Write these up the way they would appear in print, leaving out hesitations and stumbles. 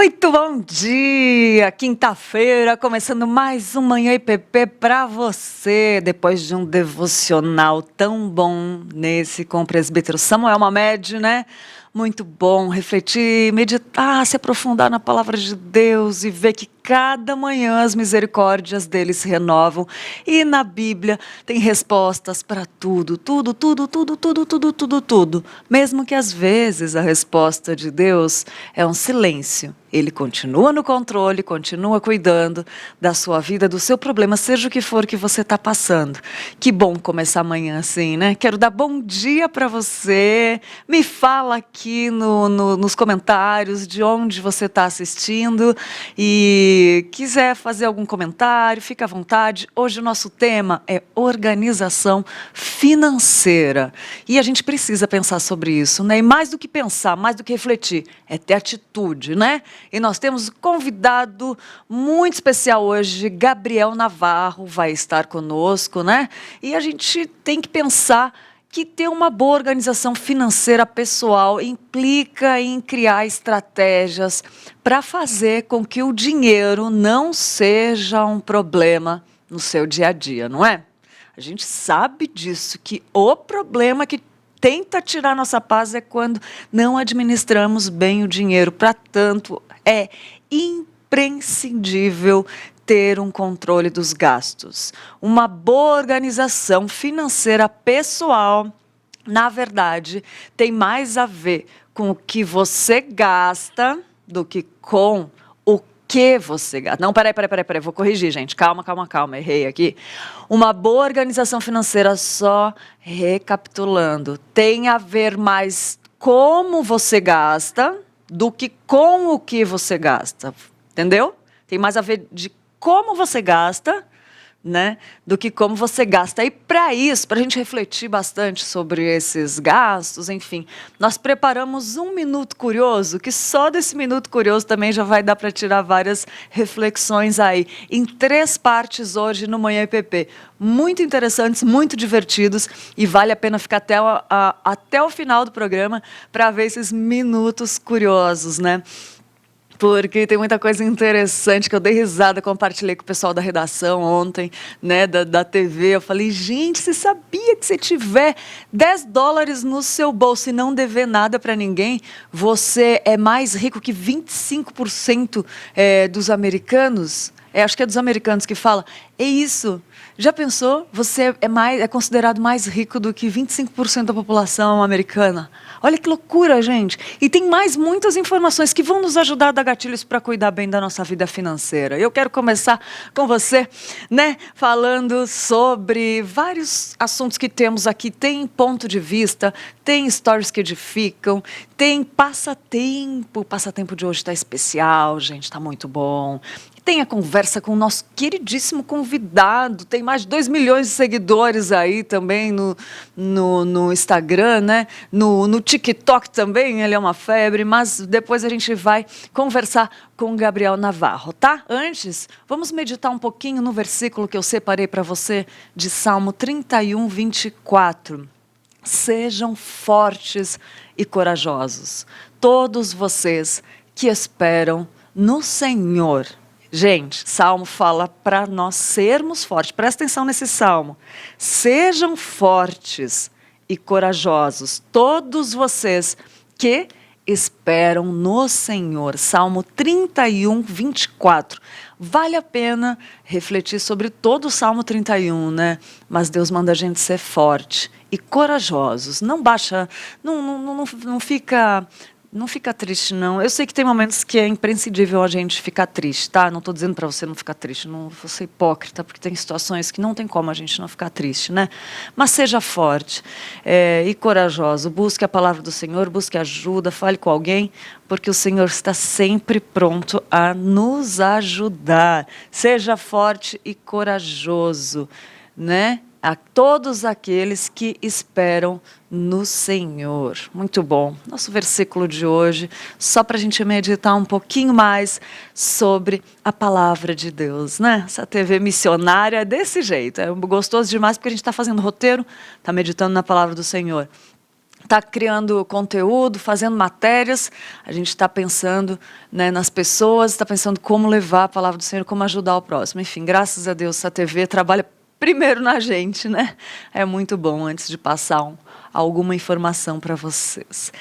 Muito bom dia! Quinta-feira, começando mais um Manhã IPP para você, depois de um devocional tão bom nesse com o presbítero Samuel Mamed, né? Muito bom refletir, meditar, se aprofundar na palavra de Deus e ver que cada manhã as misericórdias dele se renovam. E na Bíblia tem respostas para tudo, tudo, tudo, tudo, tudo, tudo, tudo, tudo. Mesmo que às vezes a resposta de Deus é um silêncio. Ele continua no controle, continua cuidando da sua vida, do seu problema, seja o que for que você está passando. Que bom começar amanhã assim, né? Quero dar bom dia para você. Me fala aqui nos comentários de onde você está assistindo e quiser fazer algum comentário, fica à vontade. Hoje o nosso tema é organização financeira. E a gente precisa pensar sobre isso, né? E mais do que pensar, mais do que refletir, é ter atitude, né? E nós temos um convidado muito especial hoje, Gabriel Navarro, vai estar conosco, né? E a gente tem que pensar que ter uma boa organização financeira pessoal implica em criar estratégias para fazer com que o dinheiro não seja um problema no seu dia a dia, não é? A gente sabe disso, que o problema que tenta tirar nossa paz é quando não administramos bem o dinheiro. Para tanto, é imprescindível ter um controle dos gastos. Uma boa organização financeira pessoal, na verdade, tem mais a ver com o que você gasta do que com o que você gasta. Não, peraí, vou corrigir, gente. Calma, errei aqui. Uma boa organização financeira, só recapitulando, tem a ver mais como você gasta do que com o que você gasta, entendeu? Tem mais a ver de como você gasta, né, do que como você gasta. E para isso, para a gente refletir bastante sobre esses gastos, enfim, nós preparamos um Minuto Curioso, que só desse Minuto Curioso também já vai dar para tirar várias reflexões aí, em 3 partes hoje no Manhã IPP. Muito interessantes, muito divertidos, e vale a pena ficar até o final do programa para ver esses minutos curiosos, né? Porque tem muita coisa interessante que eu dei risada, compartilhei com o pessoal da redação ontem, né, da TV. Eu falei, gente, você sabia que se tiver $10 no seu bolso e não dever nada para ninguém, você é mais rico que 25% dos americanos? Acho que é dos americanos que fala. É isso. Já pensou? Você é considerado mais rico do que 25% da população americana. Olha que loucura, gente. E tem muitas informações que vão nos ajudar a dar gatilhos para cuidar bem da nossa vida financeira. Eu quero começar com você, né, falando sobre vários assuntos que temos aqui. Tem ponto de vista, tem stories que edificam, tem passatempo. O passatempo de hoje está especial, gente, está muito bom. Tem a conversa com o nosso queridíssimo convidado, tem mais de 2 milhões de seguidores aí também no Instagram, né? No TikTok também, ele é uma febre, mas depois a gente vai conversar com o Gabriel Navarro, tá? Antes, vamos meditar um pouquinho no versículo que eu separei para você, de Salmo 31, 24. Sejam fortes e corajosos, todos vocês que esperam no Senhor. Gente, Salmo fala para nós sermos fortes. Presta atenção nesse Salmo. Sejam fortes e corajosos, todos vocês que esperam no Senhor. Salmo 31, 24. Vale a pena refletir sobre todo o Salmo 31, né? Mas Deus manda a gente ser forte e corajosos. Não baixa, não fica... Não fica triste, não. Eu sei que tem momentos que é imprescindível a gente ficar triste, tá? Não estou dizendo para você não ficar triste, não vou ser hipócrita, porque tem situações que não tem como a gente não ficar triste, né? Mas seja forte e corajoso. Busque a palavra do Senhor, busque ajuda, fale com alguém, porque o Senhor está sempre pronto a nos ajudar. Seja forte e corajoso, né? A todos aqueles que esperam no Senhor. Muito bom. Nosso versículo de hoje, só para a gente meditar um pouquinho mais sobre a palavra de Deus, né? Essa TV missionária é desse jeito, é gostoso demais porque a gente está fazendo roteiro, está meditando na palavra do Senhor. está criando conteúdo, fazendo matérias, a gente está pensando, né, nas pessoas, está pensando como levar a palavra do Senhor, como ajudar o próximo. Enfim, graças a Deus, essa TV trabalha primeiro na gente, né? É muito bom antes de passar alguma informação para vocês.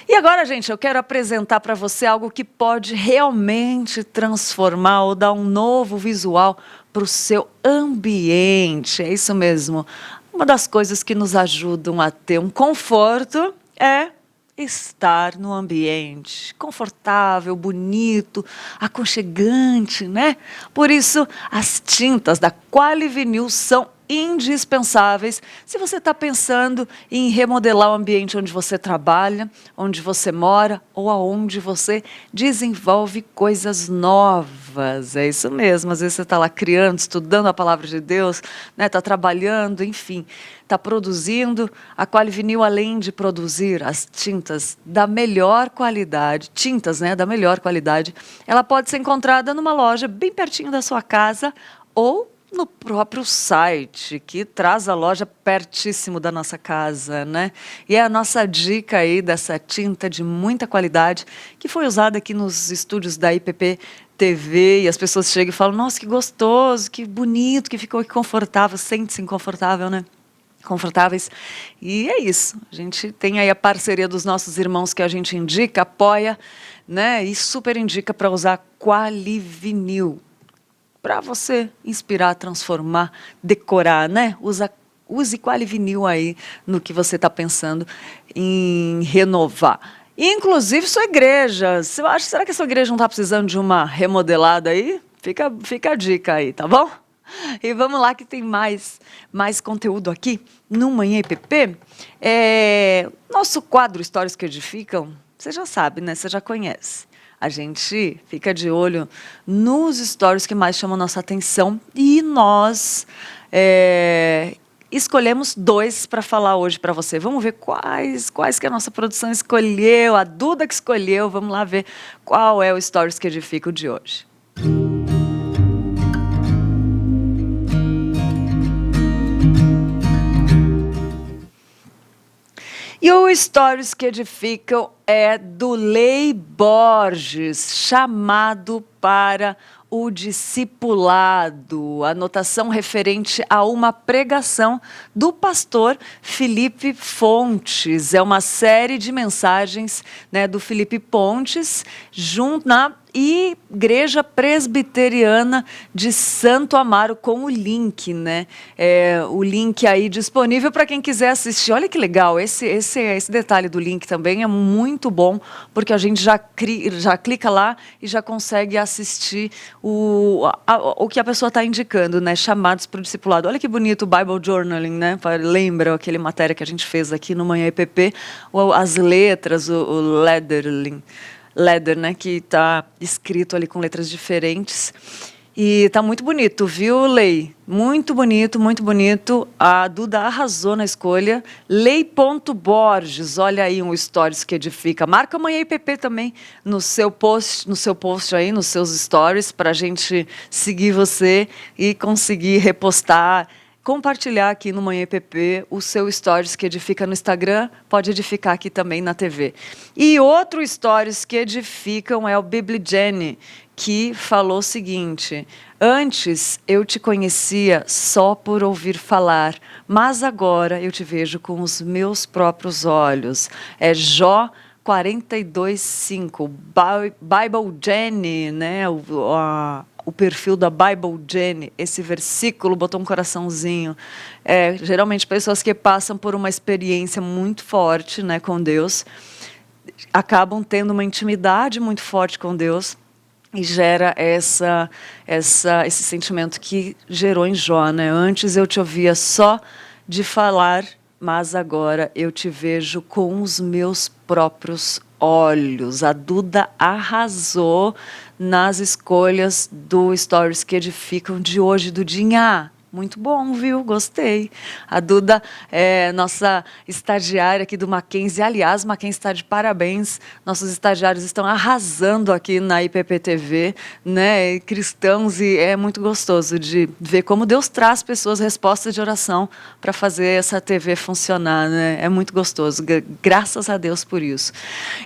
E agora, gente, eu quero apresentar para você algo que pode realmente transformar ou dar um novo visual para o seu ambiente. É isso mesmo. Uma das coisas que nos ajudam a ter um conforto é estar no ambiente confortável, bonito, aconchegante, né? Por isso, as tintas da Quali-Vinil são indispensáveis se você está pensando em remodelar o ambiente onde você trabalha, onde você mora ou aonde você desenvolve coisas novas. É isso mesmo, às vezes você está lá criando, estudando a palavra de Deus, né? Está trabalhando, enfim, está produzindo. A Quali-Vinil, além de produzir as tintas da melhor qualidade, né, da melhor qualidade, ela pode ser encontrada numa loja bem pertinho da sua casa ou no próprio site, que traz a loja pertíssimo da nossa casa, né? E é a nossa dica aí dessa tinta de muita qualidade, que foi usada aqui nos estúdios da IPP TV, e as pessoas chegam e falam, nossa, que gostoso, que bonito, que ficou aqui confortável, sente-se confortável, né? Confortáveis. E é isso. A gente tem aí a parceria dos nossos irmãos que a gente indica, apoia, né? E super indica para usar Quali-Vinil. Para você inspirar, transformar, decorar, né? Use Quali-Vinil aí no que você está pensando em renovar. Inclusive sua igreja. Será que a sua igreja não está precisando de uma remodelada aí? Fica a dica aí, tá bom? E vamos lá que tem mais conteúdo aqui no Manhã IPP. Nosso quadro Histórias que Edificam, você já sabe, né? Você já conhece. A gente fica de olho nos stories que mais chamam nossa atenção e nós escolhemos 2 para falar hoje para você. Vamos ver quais que a nossa produção escolheu, a Duda que escolheu. Vamos lá ver qual é o Stories que Edifica o de hoje. E o Stories que Edificam é do Lei Borges, chamado para o discipulado, anotação referente a uma pregação do pastor Felipe Fontes. É uma série de mensagens, né, do Felipe Fontes, junto na Igreja Presbiteriana de Santo Amaro, com o link, né? O link aí disponível para quem quiser assistir. Olha que legal, esse detalhe do link também é muito bom, porque a gente já clica lá e já consegue assistir o que a pessoa está indicando, né? Chamados para o discipulado. Olha que bonito o Bible Journaling, né? Lembra aquele matéria que a gente fez aqui no Manhã IPP, as letras, o leather, né, que está escrito ali com letras diferentes. E está muito bonito, viu, Lei? Muito bonito, muito bonito. A Duda arrasou na escolha. Lei.Borges, olha aí um stories que edifica. Marca Manhã IPP também no seu post aí, nos seus stories, para a gente seguir você e conseguir repostar, compartilhar aqui no Manhã IPP o seu Stories que edifica no Instagram, pode edificar aqui também na TV. E outro Stories que edificam é o Bibli Jenny, que falou o seguinte: antes eu te conhecia só por ouvir falar, mas agora eu te vejo com os meus próprios olhos. É Jó 42:5, Bible Jenny, né? O perfil da Bible Jenny, esse versículo botou um coraçãozinho. Geralmente pessoas que passam por uma experiência muito forte, né, com Deus, acabam tendo uma intimidade muito forte com Deus e gera esse sentimento que gerou em Jó, né? Antes eu te ouvia só de falar, mas agora eu te vejo com os meus próprios olhos. A Duda arrasou nas escolhas do Stories que Edificam de hoje, Dudinha. Muito bom, viu? Gostei. A Duda é nossa estagiária aqui do Mackenzie. Aliás, Mackenzie está de parabéns. Nossos estagiários estão arrasando aqui na IPP-TV, né? Cristãos, e é muito gostoso de ver como Deus traz pessoas respostas de oração para fazer essa TV funcionar, né? É muito gostoso. Graças a Deus por isso.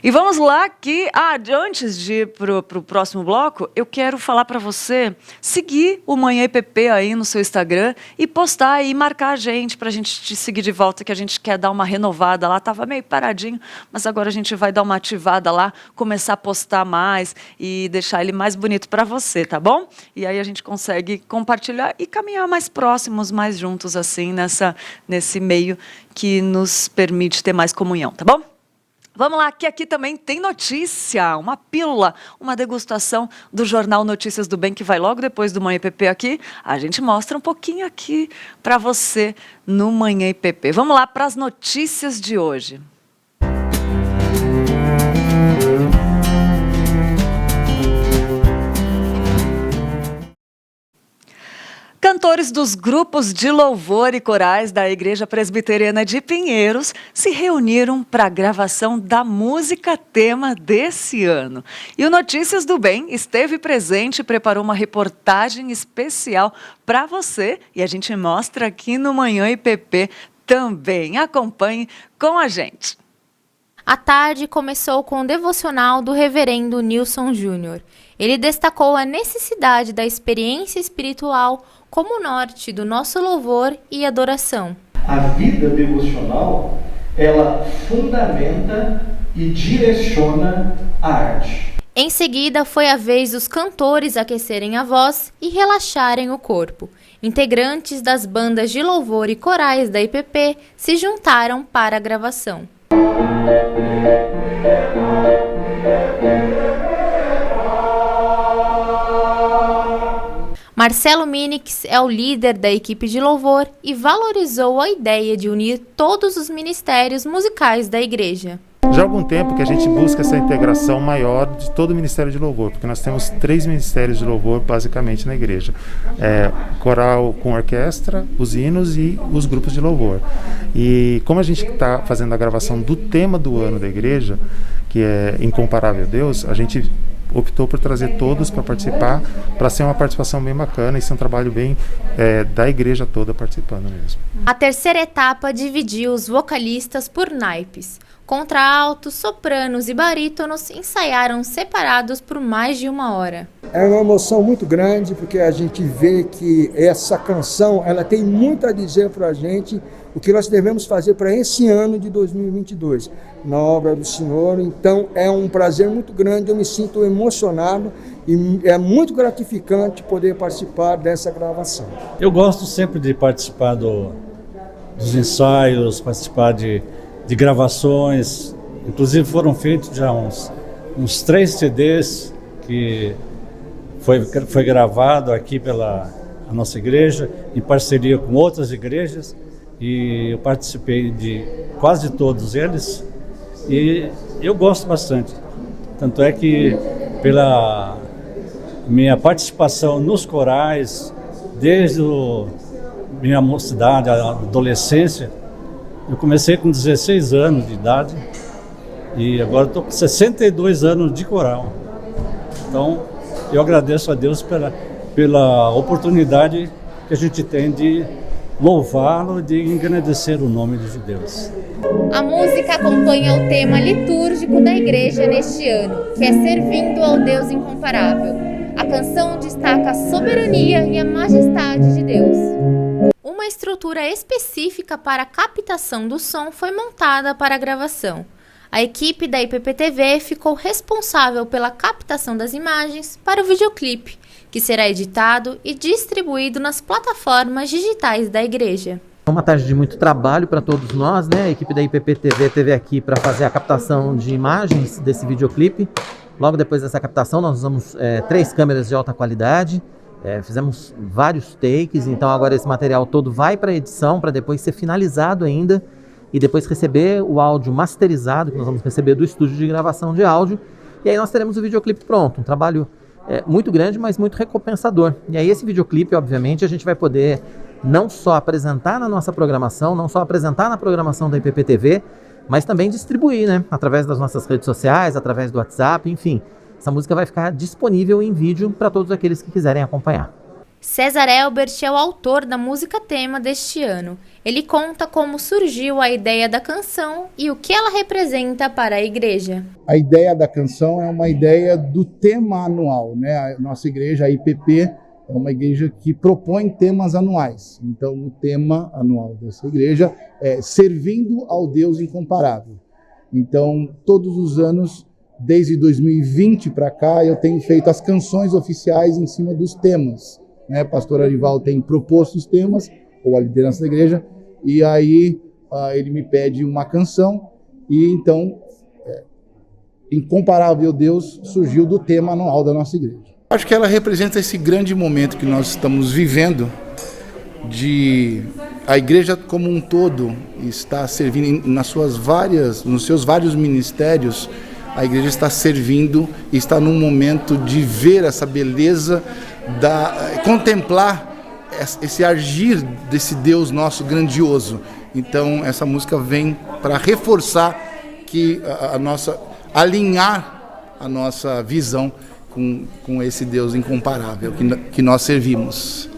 E vamos lá que, antes de ir para o próximo bloco, eu quero falar para você seguir o Manhã IPP aí no seu Instagram e postar e marcar a gente para a gente te seguir de volta, que a gente quer dar uma renovada lá. Tava meio paradinho, mas agora a gente vai dar uma ativada lá, começar a postar mais e deixar ele mais bonito para você, tá bom? E aí a gente consegue compartilhar e caminhar mais próximos, mais juntos assim, nesse meio que nos permite ter mais comunhão, tá bom? Vamos lá, que aqui também tem notícia, uma pílula, uma degustação do Jornal Notícias do Bem, que vai logo depois do Manhã IPP aqui. A gente mostra um pouquinho aqui para você no Manhã IPP. Vamos lá para as notícias de hoje. Cantores dos grupos de louvor e corais da Igreja Presbiteriana de Pinheiros se reuniram para a gravação da música tema desse ano. E o Notícias do Bem esteve presente e preparou uma reportagem especial para você. E a gente mostra aqui no Manhã IPP também. Acompanhe com a gente. A tarde começou com o devocional do reverendo Nilson Júnior. Ele destacou a necessidade da experiência espiritual como norte do nosso louvor e adoração. A vida devocional, ela fundamenta e direciona a arte. Em seguida, foi a vez dos cantores aquecerem a voz e relaxarem o corpo. Integrantes das bandas de louvor e corais da IPP se juntaram para a gravação. Marcelo Minix é o líder da equipe de louvor e valorizou a ideia de unir todos os ministérios musicais da igreja. Já há algum tempo que a gente busca essa integração maior de todo o Ministério de Louvor, porque nós temos 3 ministérios de louvor basicamente na igreja. Coral com orquestra, os hinos e os grupos de louvor. E como a gente está fazendo a gravação do tema do ano da igreja, que é Incomparável a Deus, a gente optou por trazer todos para participar, para ser uma participação bem bacana e ser um trabalho bem da igreja toda participando mesmo. A terceira etapa dividiu os vocalistas por naipes. Contraaltos, sopranos e barítonos ensaiaram separados por mais de 1 hora. É uma emoção muito grande, porque a gente vê que essa canção ela tem muito a dizer para a gente o que nós devemos fazer para esse ano de 2022, na obra do Senhor. Então é um prazer muito grande, eu me sinto emocionado e é muito gratificante poder participar dessa gravação. Eu gosto sempre de participar dos ensaios, participar de gravações. Inclusive foram feitos já uns 3 CDs que foi gravado aqui pela nossa igreja, em parceria com outras igrejas, e eu participei de quase todos eles e eu gosto bastante. Tanto é que pela minha participação nos corais, desde minha mocidade, a adolescência, eu comecei com 16 anos de idade e agora estou com 62 anos de coral. Então, eu agradeço a Deus pela oportunidade que a gente tem de louvá-lo, de engrandecer o nome de Deus. A música acompanha o tema litúrgico da igreja neste ano, que é Servindo ao Deus Incomparável. A canção destaca a soberania e a majestade de Deus. Uma estrutura específica para a captação do som foi montada para a gravação. A equipe da IPP-TV ficou responsável pela captação das imagens para o videoclipe, que será editado e distribuído nas plataformas digitais da igreja. É uma tarde de muito trabalho para todos nós, né? A equipe da IPP-TV esteve aqui para fazer a captação de imagens desse videoclipe. Logo depois dessa captação, nós usamos 3 câmeras de alta qualidade. Fizemos vários takes, então agora esse material todo vai para a edição, para depois ser finalizado ainda e depois receber o áudio masterizado, que nós vamos receber do estúdio de gravação de áudio, e aí nós teremos o videoclipe pronto, um trabalho muito grande, mas muito recompensador. E aí esse videoclipe, obviamente, a gente vai poder não só apresentar na nossa programação, não só apresentar na programação da IPPTV, mas também distribuir, né? Através das nossas redes sociais, através do WhatsApp, enfim. Essa música vai ficar disponível em vídeo para todos aqueles que quiserem acompanhar. César Elbert é o autor da música tema deste ano. Ele conta como surgiu a ideia da canção e o que ela representa para a igreja. A ideia da canção é uma ideia do tema anual, né? A nossa igreja, a IPP, é uma igreja que propõe temas anuais. Então, o tema anual dessa igreja é Servindo ao Deus Incomparável. Então, todos os anos, desde 2020 para cá, eu tenho feito as canções oficiais em cima dos temas. Pastor Arival tem proposto os temas, ou a liderança da igreja, e aí ele me pede uma canção, e então, Incomparável Deus surgiu do tema anual da nossa igreja. Acho que ela representa esse grande momento que nós estamos vivendo, de a igreja como um todo está servindo nos seus vários ministérios. A igreja está servindo e está num momento de ver essa beleza, contemplar esse agir desse Deus nosso grandioso. Então essa música vem para reforçar que alinhar a nossa visão com esse Deus incomparável que nós servimos.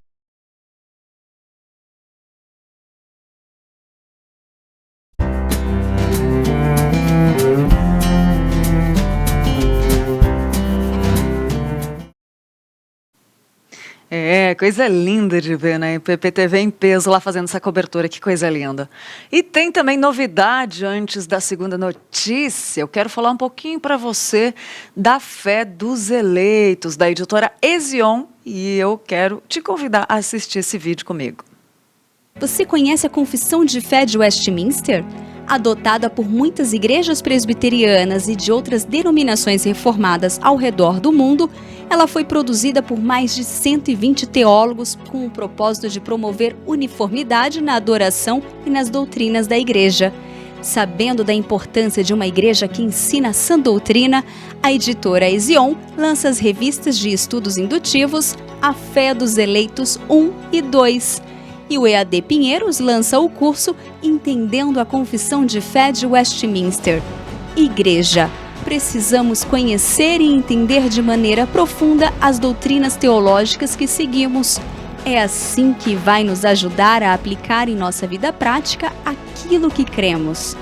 Coisa linda de ver, né? IPPTV em peso lá fazendo essa cobertura, que coisa linda. E tem também novidade antes da segunda notícia. Eu quero falar um pouquinho para você da Fé dos Eleitos, da editora Ezion, e eu quero te convidar a assistir esse vídeo comigo. Você conhece a Confissão de Fé de Westminster? Adotada por muitas igrejas presbiterianas e de outras denominações reformadas ao redor do mundo, ela foi produzida por mais de 120 teólogos com o propósito de promover uniformidade na adoração e nas doutrinas da igreja. Sabendo da importância de uma igreja que ensina a sã doutrina, a editora Ezion lança as revistas de estudos indutivos A Fé dos Eleitos 1 e 2. E o EAD Pinheiros lança o curso Entendendo a Confissão de Fé de Westminster. Igreja, precisamos conhecer e entender de maneira profunda as doutrinas teológicas que seguimos. É assim que vai nos ajudar a aplicar em nossa vida prática aquilo que cremos.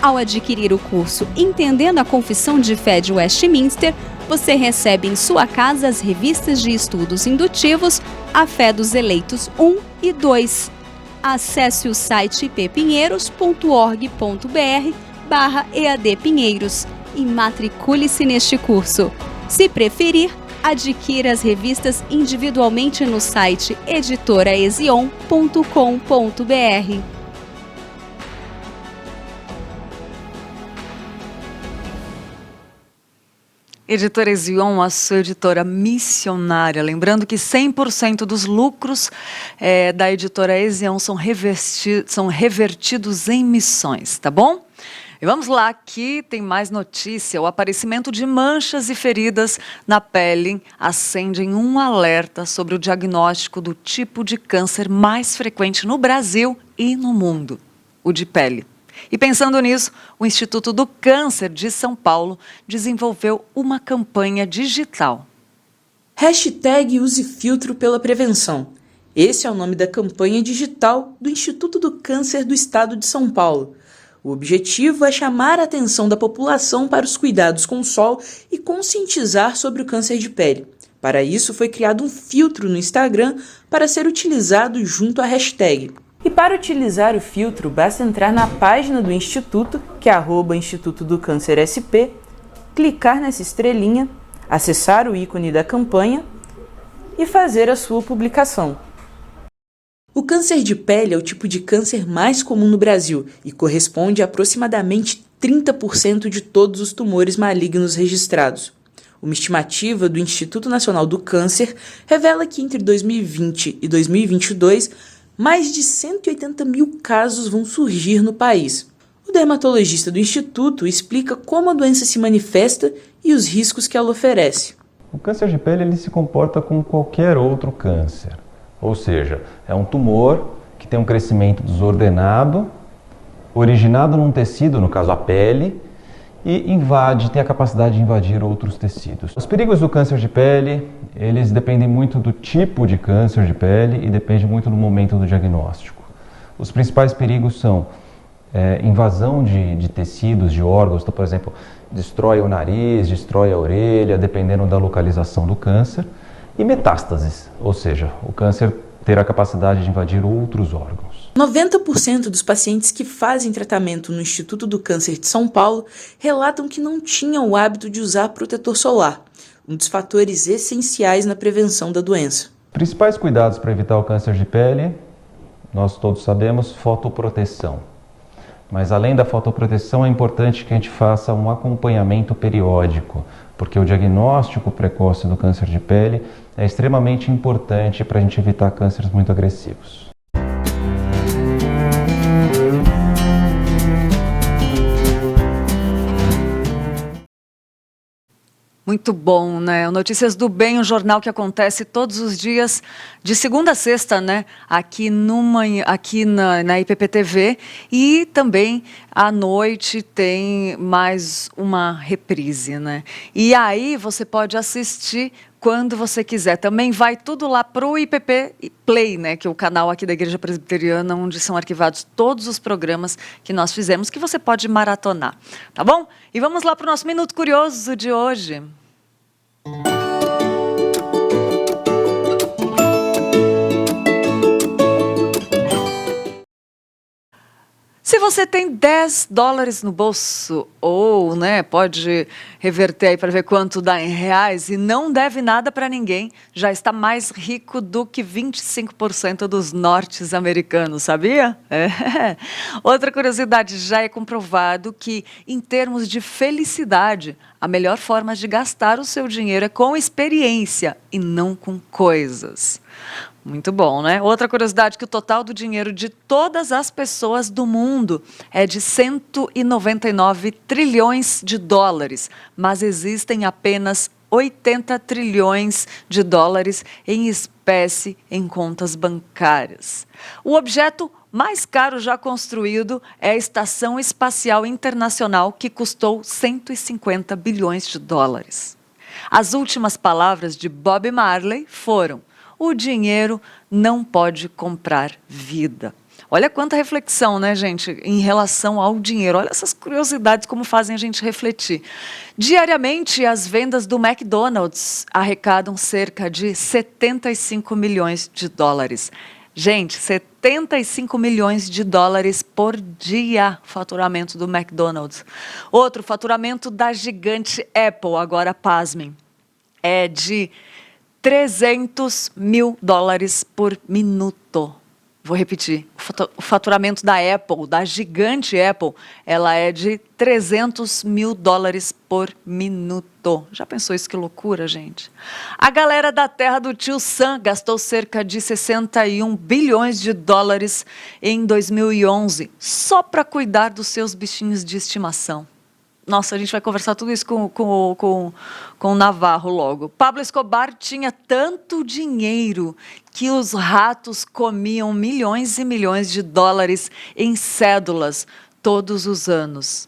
Ao adquirir o curso Entendendo a Confissão de Fé de Westminster, você recebe em sua casa as revistas de estudos indutivos A Fé dos Eleitos 1 e 2. Acesse o site ippinheiros.org.br/EAD-Pinheiros e matricule-se neste curso. Se preferir, adquira as revistas individualmente no site editoraezion.com.br. Editora Ezion, a sua editora missionária. Lembrando que 100% dos lucros da editora Ezion são revertidos em missões, tá bom? E vamos lá, aqui tem mais notícia. O aparecimento de manchas e feridas na pele acendem um alerta sobre o diagnóstico do tipo de câncer mais frequente no Brasil e no mundo, o de pele. E pensando nisso, o Instituto do Câncer de São Paulo desenvolveu uma campanha digital. #Use Filtro pela Prevenção. Esse é o nome da campanha digital do Instituto do Câncer do Estado de São Paulo. O objetivo é chamar a atenção da população para os cuidados com o sol e conscientizar sobre o câncer de pele. Para isso, foi criado um filtro no Instagram para ser utilizado junto à hashtag. E para utilizar o filtro, basta entrar na página do Instituto, que é @Instituto do Câncer SP, clicar nessa estrelinha, acessar o ícone da campanha e fazer a sua publicação. O câncer de pele é o tipo de câncer mais comum no Brasil e corresponde a aproximadamente 30% de todos os tumores malignos registrados. Uma estimativa do Instituto Nacional do Câncer revela que entre 2020 e 2022, mais de 180 mil casos vão surgir no país. O dermatologista do Instituto explica como a doença se manifesta e os riscos que ela oferece. O câncer de pele ele se comporta como qualquer outro câncer. Ou seja, é um tumor que tem um crescimento desordenado, originado num tecido, no caso a pele, e tem a capacidade de invadir outros tecidos. Os perigos do câncer de pele, eles dependem muito do tipo de câncer de pele e depende muito do momento do diagnóstico. Os principais perigos são invasão de tecidos, de órgãos, então, por exemplo, destrói o nariz, destrói a orelha, dependendo da localização do câncer, e metástases, ou seja, o câncer ter a capacidade de invadir outros órgãos. 90% dos pacientes que fazem tratamento no Instituto do Câncer de São Paulo relatam que não tinham o hábito de usar protetor solar, um dos fatores essenciais na prevenção da doença. Principais cuidados para evitar o câncer de pele, nós todos sabemos, fotoproteção. Mas além da fotoproteção, é importante que a gente faça um acompanhamento periódico, porque o diagnóstico precoce do câncer de pele é extremamente importante para a gente evitar cânceres muito agressivos. Muito bom, né? O Notícias do Bem, um jornal que acontece todos os dias, de segunda a sexta, né? Aqui na IPP-TV. E também à noite tem mais uma reprise, né? E aí você pode assistir quando você quiser. Também vai tudo lá para o IPP Play, né? Que é o canal aqui da Igreja Presbiteriana, onde são arquivados todos os programas que nós fizemos, que você pode maratonar, tá bom? E vamos lá para o nosso Minuto Curioso de hoje. Se você tem $10 no bolso, ou pode reverter aí para ver quanto dá em reais e não deve nada para ninguém, já está mais rico do que 25% dos norte-americanos, sabia? Outra curiosidade, já é comprovado que, em termos de felicidade, a melhor forma de gastar o seu dinheiro é com experiência e não com coisas. Muito bom, né? Outra curiosidade, que o total do dinheiro de todas as pessoas do mundo é de 199 trilhões de dólares, mas existem apenas 80 trilhões de dólares em espécie em contas bancárias. O objeto mais caro já construído é a Estação Espacial Internacional, que custou 150 bilhões de dólares. As últimas palavras de Bob Marley foram: o dinheiro não pode comprar vida. Olha quanta reflexão, né, gente, em relação ao dinheiro. Olha essas curiosidades como fazem a gente refletir. Diariamente, as vendas do McDonald's arrecadam cerca de 75 milhões de dólares. Gente, 75 milhões de dólares por dia, faturamento do McDonald's. Outro, faturamento da gigante Apple, agora pasmem, é de 300 mil dólares por minuto. Vou repetir, o faturamento da Apple, da gigante Apple, ela é de 300 mil dólares por minuto. Já pensou isso? Que loucura, gente. A galera da terra do tio Sam gastou cerca de 61 bilhões de dólares em 2011, só para cuidar dos seus bichinhos de estimação. Nossa, a gente vai conversar tudo isso com o Navarro logo. Pablo Escobar tinha tanto dinheiro que os ratos comiam milhões e milhões de dólares em cédulas todos os anos.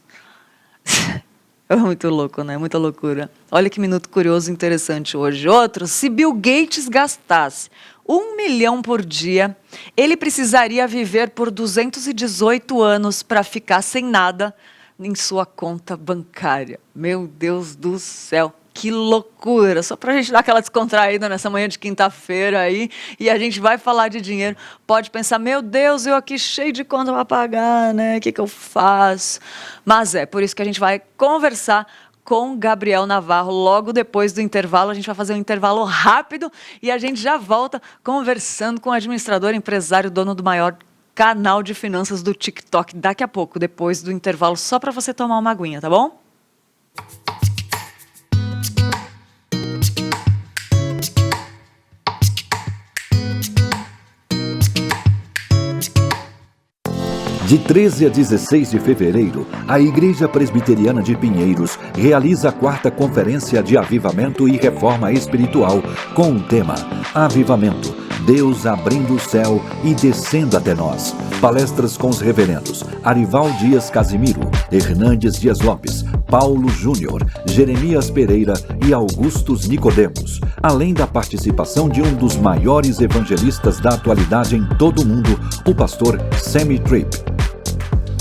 É muito louco, né? Muita loucura. Olha que minuto curioso interessante hoje. Outro, se Bill Gates gastasse 1 milhão por dia, ele precisaria viver por 218 anos para ficar sem nada em sua conta bancária. Meu Deus do céu, que loucura! Só para a gente dar aquela descontraída nessa manhã de quinta-feira aí, e a gente vai falar de dinheiro, pode pensar, meu Deus, eu aqui cheio de conta para pagar, né? O que eu faço? Mas é por isso que a gente vai conversar com Gabriel Navarro logo depois do intervalo. A gente vai fazer um intervalo rápido e a gente já volta conversando com o administrador, empresário, dono do maior canal de finanças do TikTok, daqui a pouco, depois do intervalo, só para você tomar uma aguinha, tá bom? De 13 a 16 de fevereiro, a Igreja Presbiteriana de Pinheiros realiza a 4ª Conferência de Avivamento e Reforma Espiritual com o tema Avivamento, Deus abrindo o céu e descendo até nós. Palestras com os reverendos Arival Dias Casimiro, Hernandes Dias Lopes, Paulo Júnior, Jeremias Pereira e Augustus Nicodemos, além da participação de um dos maiores evangelistas da atualidade em todo o mundo, o pastor Sammy Tripp.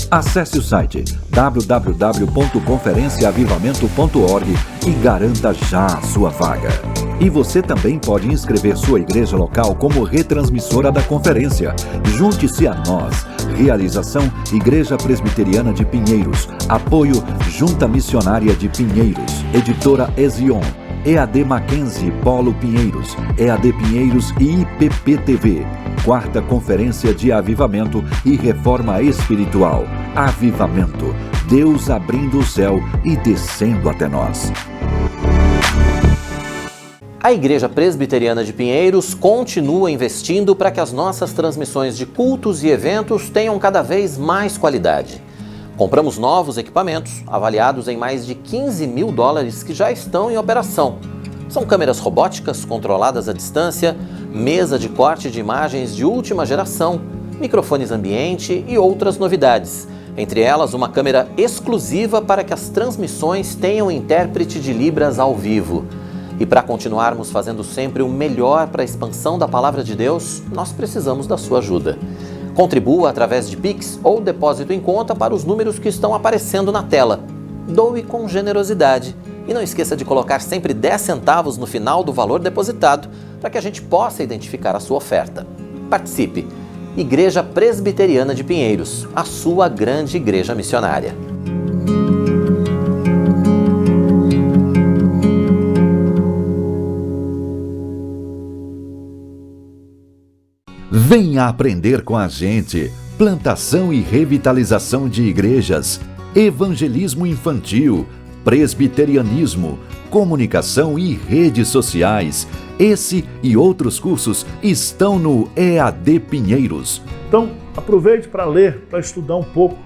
Acesse o site www.conferenciaavivamento.org e garanta já a sua vaga. E você também pode inscrever sua igreja local como retransmissora da conferência. Junte-se a nós. Realização Igreja Presbiteriana de Pinheiros. Apoio Junta Missionária de Pinheiros. Editora Ezion. EAD Mackenzie Polo Pinheiros. EAD Pinheiros e IPPTV. 4ª Conferência de Avivamento e Reforma Espiritual. Avivamento. Deus abrindo o céu e descendo até nós. A Igreja Presbiteriana de Pinheiros continua investindo para que as nossas transmissões de cultos e eventos tenham cada vez mais qualidade. Compramos novos equipamentos, avaliados em mais de $15 mil, que já estão em operação. São câmeras robóticas controladas à distância, mesa de corte de imagens de última geração, microfones ambiente e outras novidades. Entre elas, uma câmera exclusiva para que as transmissões tenham intérprete de Libras ao vivo. E para continuarmos fazendo sempre o melhor para a expansão da Palavra de Deus, nós precisamos da sua ajuda. Contribua através de Pix ou depósito em conta para os números que estão aparecendo na tela. Doe com generosidade. E não esqueça de colocar sempre 10 centavos no final do valor depositado para que a gente possa identificar a sua oferta. Participe! Igreja Presbiteriana de Pinheiros, a sua grande igreja missionária. Venha aprender com a gente. Plantação e revitalização de igrejas, evangelismo infantil, presbiterianismo, comunicação e redes sociais. Esse e outros cursos estão no EAD Pinheiros. Então, aproveite para ler, para estudar um pouco.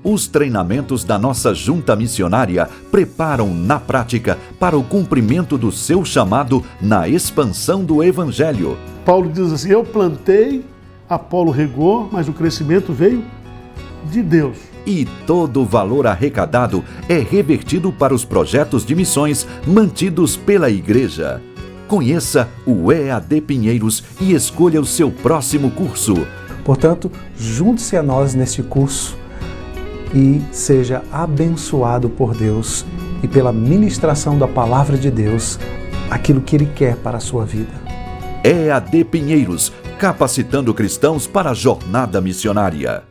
Os treinamentos da nossa junta missionária preparam na prática para o cumprimento do seu chamado na expansão do Evangelho. Paulo diz assim: eu plantei, Apolo regou, mas o crescimento veio de Deus. E todo o valor arrecadado é revertido para os projetos de missões mantidos pela igreja. Conheça o EAD Pinheiros e escolha o seu próximo curso. Portanto, junte-se a nós neste curso e seja abençoado por Deus e pela ministração da Palavra de Deus, aquilo que Ele quer para a sua vida. EAD Pinheiros, capacitando cristãos para a jornada missionária.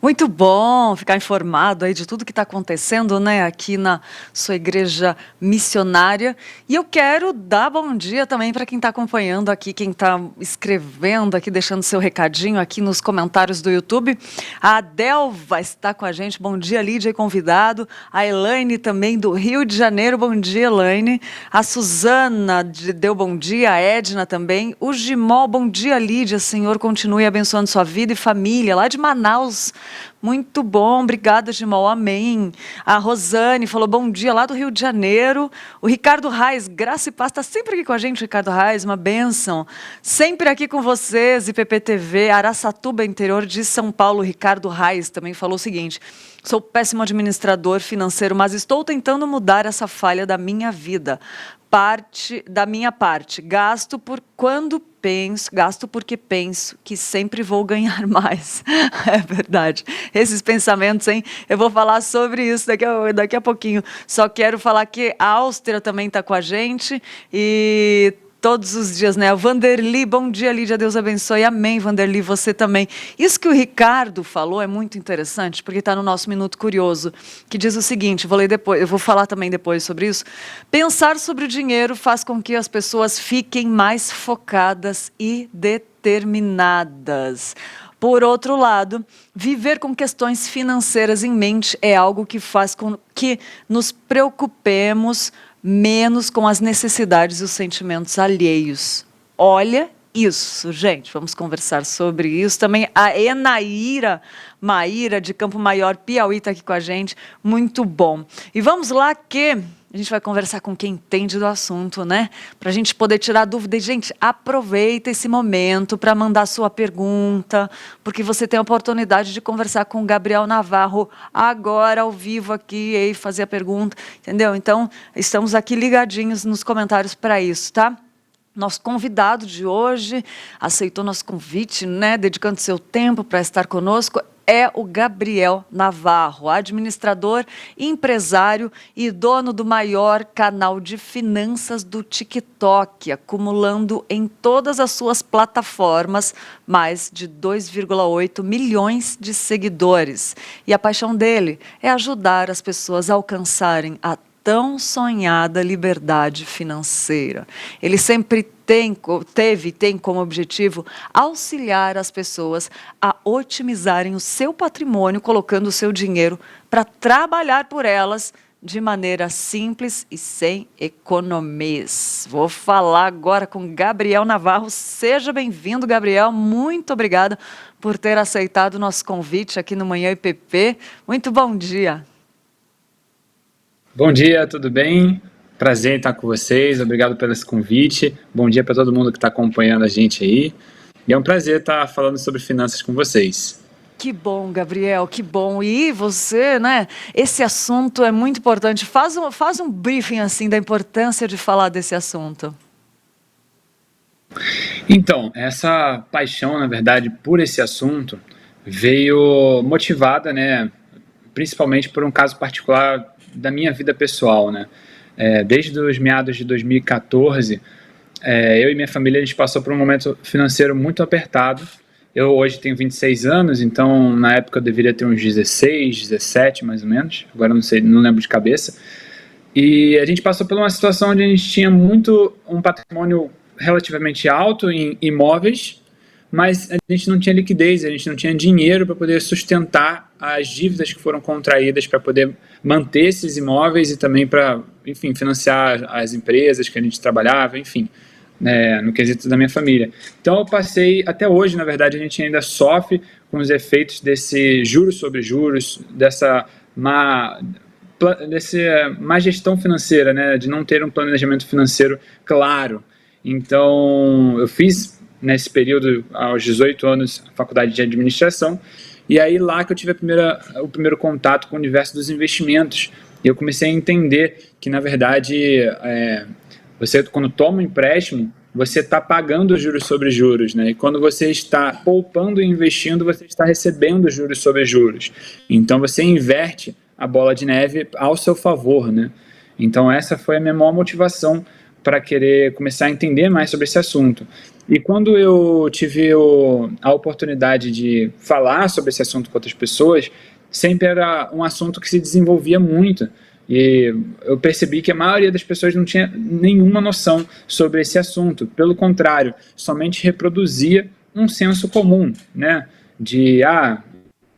Muito bom ficar informado aí de tudo que está acontecendo, né, aqui na sua igreja missionária. E eu quero dar bom dia também para quem está acompanhando aqui, quem está escrevendo aqui, deixando seu recadinho aqui nos comentários do YouTube. A Delva está com a gente. Bom dia, Lídia e convidado. A Elaine também do Rio de Janeiro. Bom dia, Elaine. A Suzana deu bom dia. A Edna também. O Gimol, bom dia, Lídia. Senhor, continue abençoando sua vida e família. Lá de Manaus. Muito bom, obrigada, Gimol, amém. A Rosane falou bom dia lá do Rio de Janeiro. O Ricardo Reis, graça e paz, está sempre aqui com a gente, Ricardo Reis, uma bênção. Sempre aqui com vocês, IPPTV, Araçatuba, interior de São Paulo. Ricardo Reis também falou o seguinte: sou péssimo administrador financeiro, mas estou tentando mudar essa falha da minha vida. Gasto porque penso que sempre vou ganhar mais. É verdade. Esses pensamentos, hein? Eu vou falar sobre isso daqui a pouquinho. Só quero falar que a Áustria também está com a gente e todos os dias, né? O Vanderly, bom dia, Lídia, Deus abençoe. Amém, Vanderly, você também. Isso que o Ricardo falou é muito interessante, porque está no nosso Minuto Curioso, que diz o seguinte, vou ler depois, eu vou falar também depois sobre isso. Pensar sobre o dinheiro faz com que as pessoas fiquem mais focadas e determinadas. Por outro lado, viver com questões financeiras em mente é algo que faz com que nos preocupemos menos com as necessidades e os sentimentos alheios. Olha isso, gente, vamos conversar sobre isso. Também a Enaíra Maíra, de Campo Maior, Piauí, está aqui com a gente. Muito bom. E vamos lá que a gente vai conversar com quem entende do assunto, né? Para a gente poder tirar dúvida. E, gente, aproveita esse momento para mandar sua pergunta, porque você tem a oportunidade de conversar com o Gabriel Navarro agora, ao vivo aqui, e fazer a pergunta, entendeu? Então, estamos aqui ligadinhos nos comentários para isso, tá? Nosso convidado de hoje aceitou nosso convite, né? Dedicando seu tempo para estar conosco. É o Gabriel Navarro, administrador, empresário e dono do maior canal de finanças do TikTok, acumulando em todas as suas plataformas mais de 2,8 milhões de seguidores. E a paixão dele é ajudar as pessoas a alcançarem a tão sonhada liberdade financeira. Ele sempre teve e tem como objetivo auxiliar as pessoas a otimizarem o seu patrimônio, colocando o seu dinheiro para trabalhar por elas de maneira simples e sem economias. Vou falar agora com Gabriel Navarro. Seja bem-vindo, Gabriel. Muito obrigada por ter aceitado o nosso convite aqui no Manhã IPP. Muito bom dia. Bom dia, tudo bem? Prazer em estar com vocês, obrigado pelo esse convite. Bom dia para todo mundo que está acompanhando a gente aí. E é um prazer estar falando sobre finanças com vocês. Que bom, Gabriel, que bom. E você, né? Esse assunto é muito importante. Faz um briefing assim da importância de falar desse assunto. Então, essa paixão, na verdade, por esse assunto veio motivada, né? Principalmente por um caso particular da minha vida pessoal, né? Desde os meados de 2014, eu e minha família, a gente passou por um momento financeiro muito apertado. Eu hoje tenho 26 anos, então na época eu deveria ter uns 16, 17 mais ou menos, agora não sei, não lembro de cabeça. E a gente passou por uma situação onde a gente tinha um patrimônio relativamente alto em imóveis, mas a gente não tinha liquidez, a gente não tinha dinheiro para poder sustentar as dívidas que foram contraídas para poder manter esses imóveis e também para, enfim, financiar as empresas que a gente trabalhava, enfim, no quesito da minha família. Então eu passei, até hoje, na verdade, a gente ainda sofre com os efeitos desse juros sobre juros, dessa má gestão financeira, né, de não ter um planejamento financeiro claro. Então eu fiz, nesse período, aos 18 anos, a faculdade de administração, e aí lá que eu tive o primeiro contato com o universo dos investimentos. E eu comecei a entender que, na verdade, você, quando toma um empréstimo, você está pagando juros sobre juros, né? E quando você está poupando e investindo, você está recebendo juros sobre juros. Então você inverte a bola de neve ao seu favor, né? Então essa foi a minha maior motivação para querer começar a entender mais sobre esse assunto. E quando eu tive a oportunidade de falar sobre esse assunto com outras pessoas, sempre era um assunto que se desenvolvia muito. E eu percebi que a maioria das pessoas não tinha nenhuma noção sobre esse assunto. Pelo contrário, somente reproduzia um senso comum, né? De, é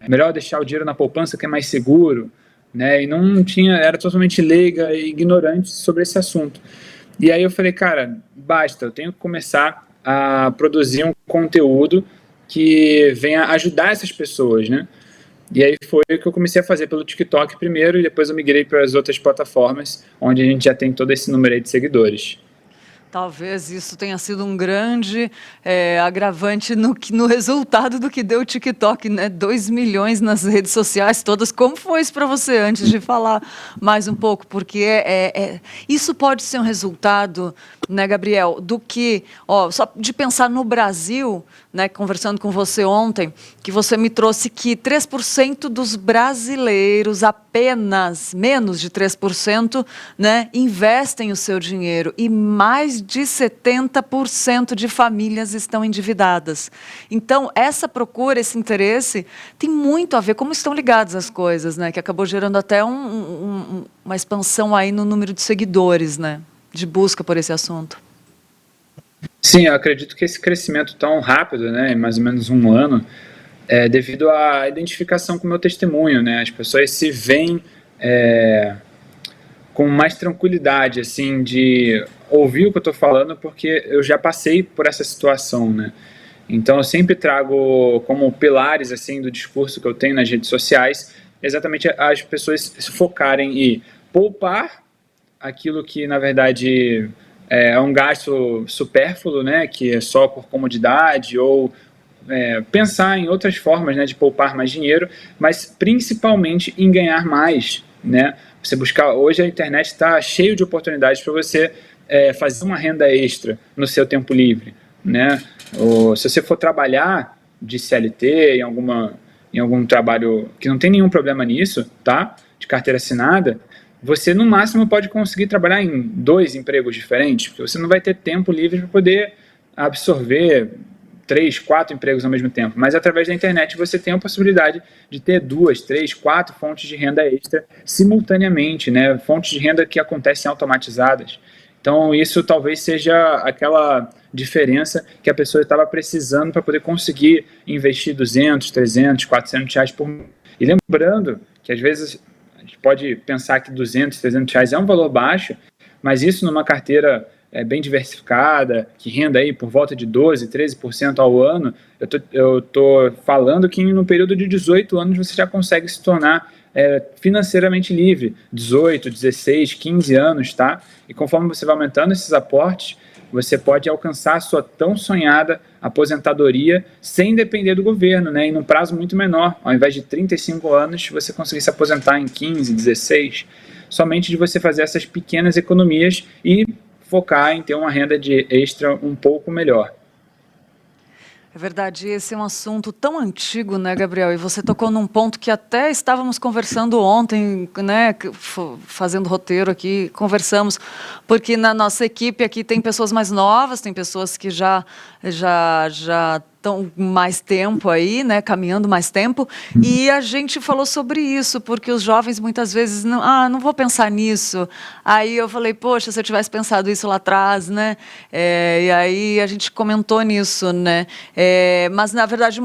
melhor deixar o dinheiro na poupança que é mais seguro, né? E não tinha, era totalmente leiga e ignorante sobre esse assunto. E aí eu falei, cara, basta, eu tenho que começar a produzir um conteúdo que venha ajudar essas pessoas, né? E aí foi o que eu comecei a fazer pelo TikTok primeiro, e depois eu migrei para as outras plataformas, onde a gente já tem todo esse número aí de seguidores. Talvez isso tenha sido um grande agravante no resultado do que deu o TikTok, né? 2 milhões nas redes sociais todas. Como foi isso para você, antes de falar mais um pouco? Porque isso pode ser um resultado, né, Gabriel, do que, só de pensar no Brasil, né, conversando com você ontem, que você me trouxe que 3% dos brasileiros, apenas menos de 3%, né, investem o seu dinheiro, e mais de 70% de famílias estão endividadas. Então, essa procura, esse interesse, tem muito a ver como estão ligadas as coisas, né, que acabou gerando até uma expansão aí no número de seguidores, né, de busca por esse assunto. Sim, eu acredito que esse crescimento tão rápido, né, em mais ou menos um ano, é devido à identificação com o meu testemunho, né, as pessoas se veem com mais tranquilidade, assim, de ouvir o que eu estou falando, porque eu já passei por essa situação, né? Então eu sempre trago como pilares assim do discurso que eu tenho nas redes sociais exatamente as pessoas se focarem em poupar aquilo que na verdade é um gasto supérfluo, né, que é só por comodidade, ou pensar em outras formas, né, de poupar mais dinheiro, mas principalmente em ganhar mais, né? Você buscar, hoje a internet está cheio de oportunidades para você fazer uma renda extra no seu tempo livre, né? Ou, se você for trabalhar de CLT em algum trabalho que não tem nenhum problema nisso, tá? De carteira assinada, você no máximo pode conseguir trabalhar em 2 empregos diferentes, porque você não vai ter tempo livre para poder absorver 3, 4 empregos ao mesmo tempo, mas através da internet você tem a possibilidade de ter 2, 3, 4 fontes de renda extra simultaneamente, né? Fontes de renda que acontecem automatizadas. Então isso talvez seja aquela diferença que a pessoa estava precisando para poder conseguir investir 200, 300, 400 reais por mês. E lembrando que às vezes a gente pode pensar que 200, 300 reais é um valor baixo, mas isso numa carteira bem diversificada, que renda aí por volta de 12%, 13% ao ano, eu tô falando que no período de 18 anos você já consegue se tornar financeiramente livre, 18, 16, 15 anos, tá? E conforme você vai aumentando esses aportes, você pode alcançar a sua tão sonhada aposentadoria sem depender do governo, né? E num prazo muito menor, ao invés de 35 anos, você conseguir se aposentar em 15, 16, somente de você fazer essas pequenas economias e focar em ter uma renda de extra um pouco melhor. É verdade, esse é um assunto tão antigo, né, Gabriel? E você tocou num ponto que até estávamos conversando ontem, né, fazendo roteiro aqui, conversamos, porque na nossa equipe aqui tem pessoas mais novas, tem pessoas que já estão mais tempo aí, né, caminhando mais tempo, e a gente falou sobre isso, porque os jovens muitas vezes, não vou pensar nisso. Aí eu falei, poxa, se eu tivesse pensado isso lá atrás, né, e aí a gente comentou nisso, né, mas na verdade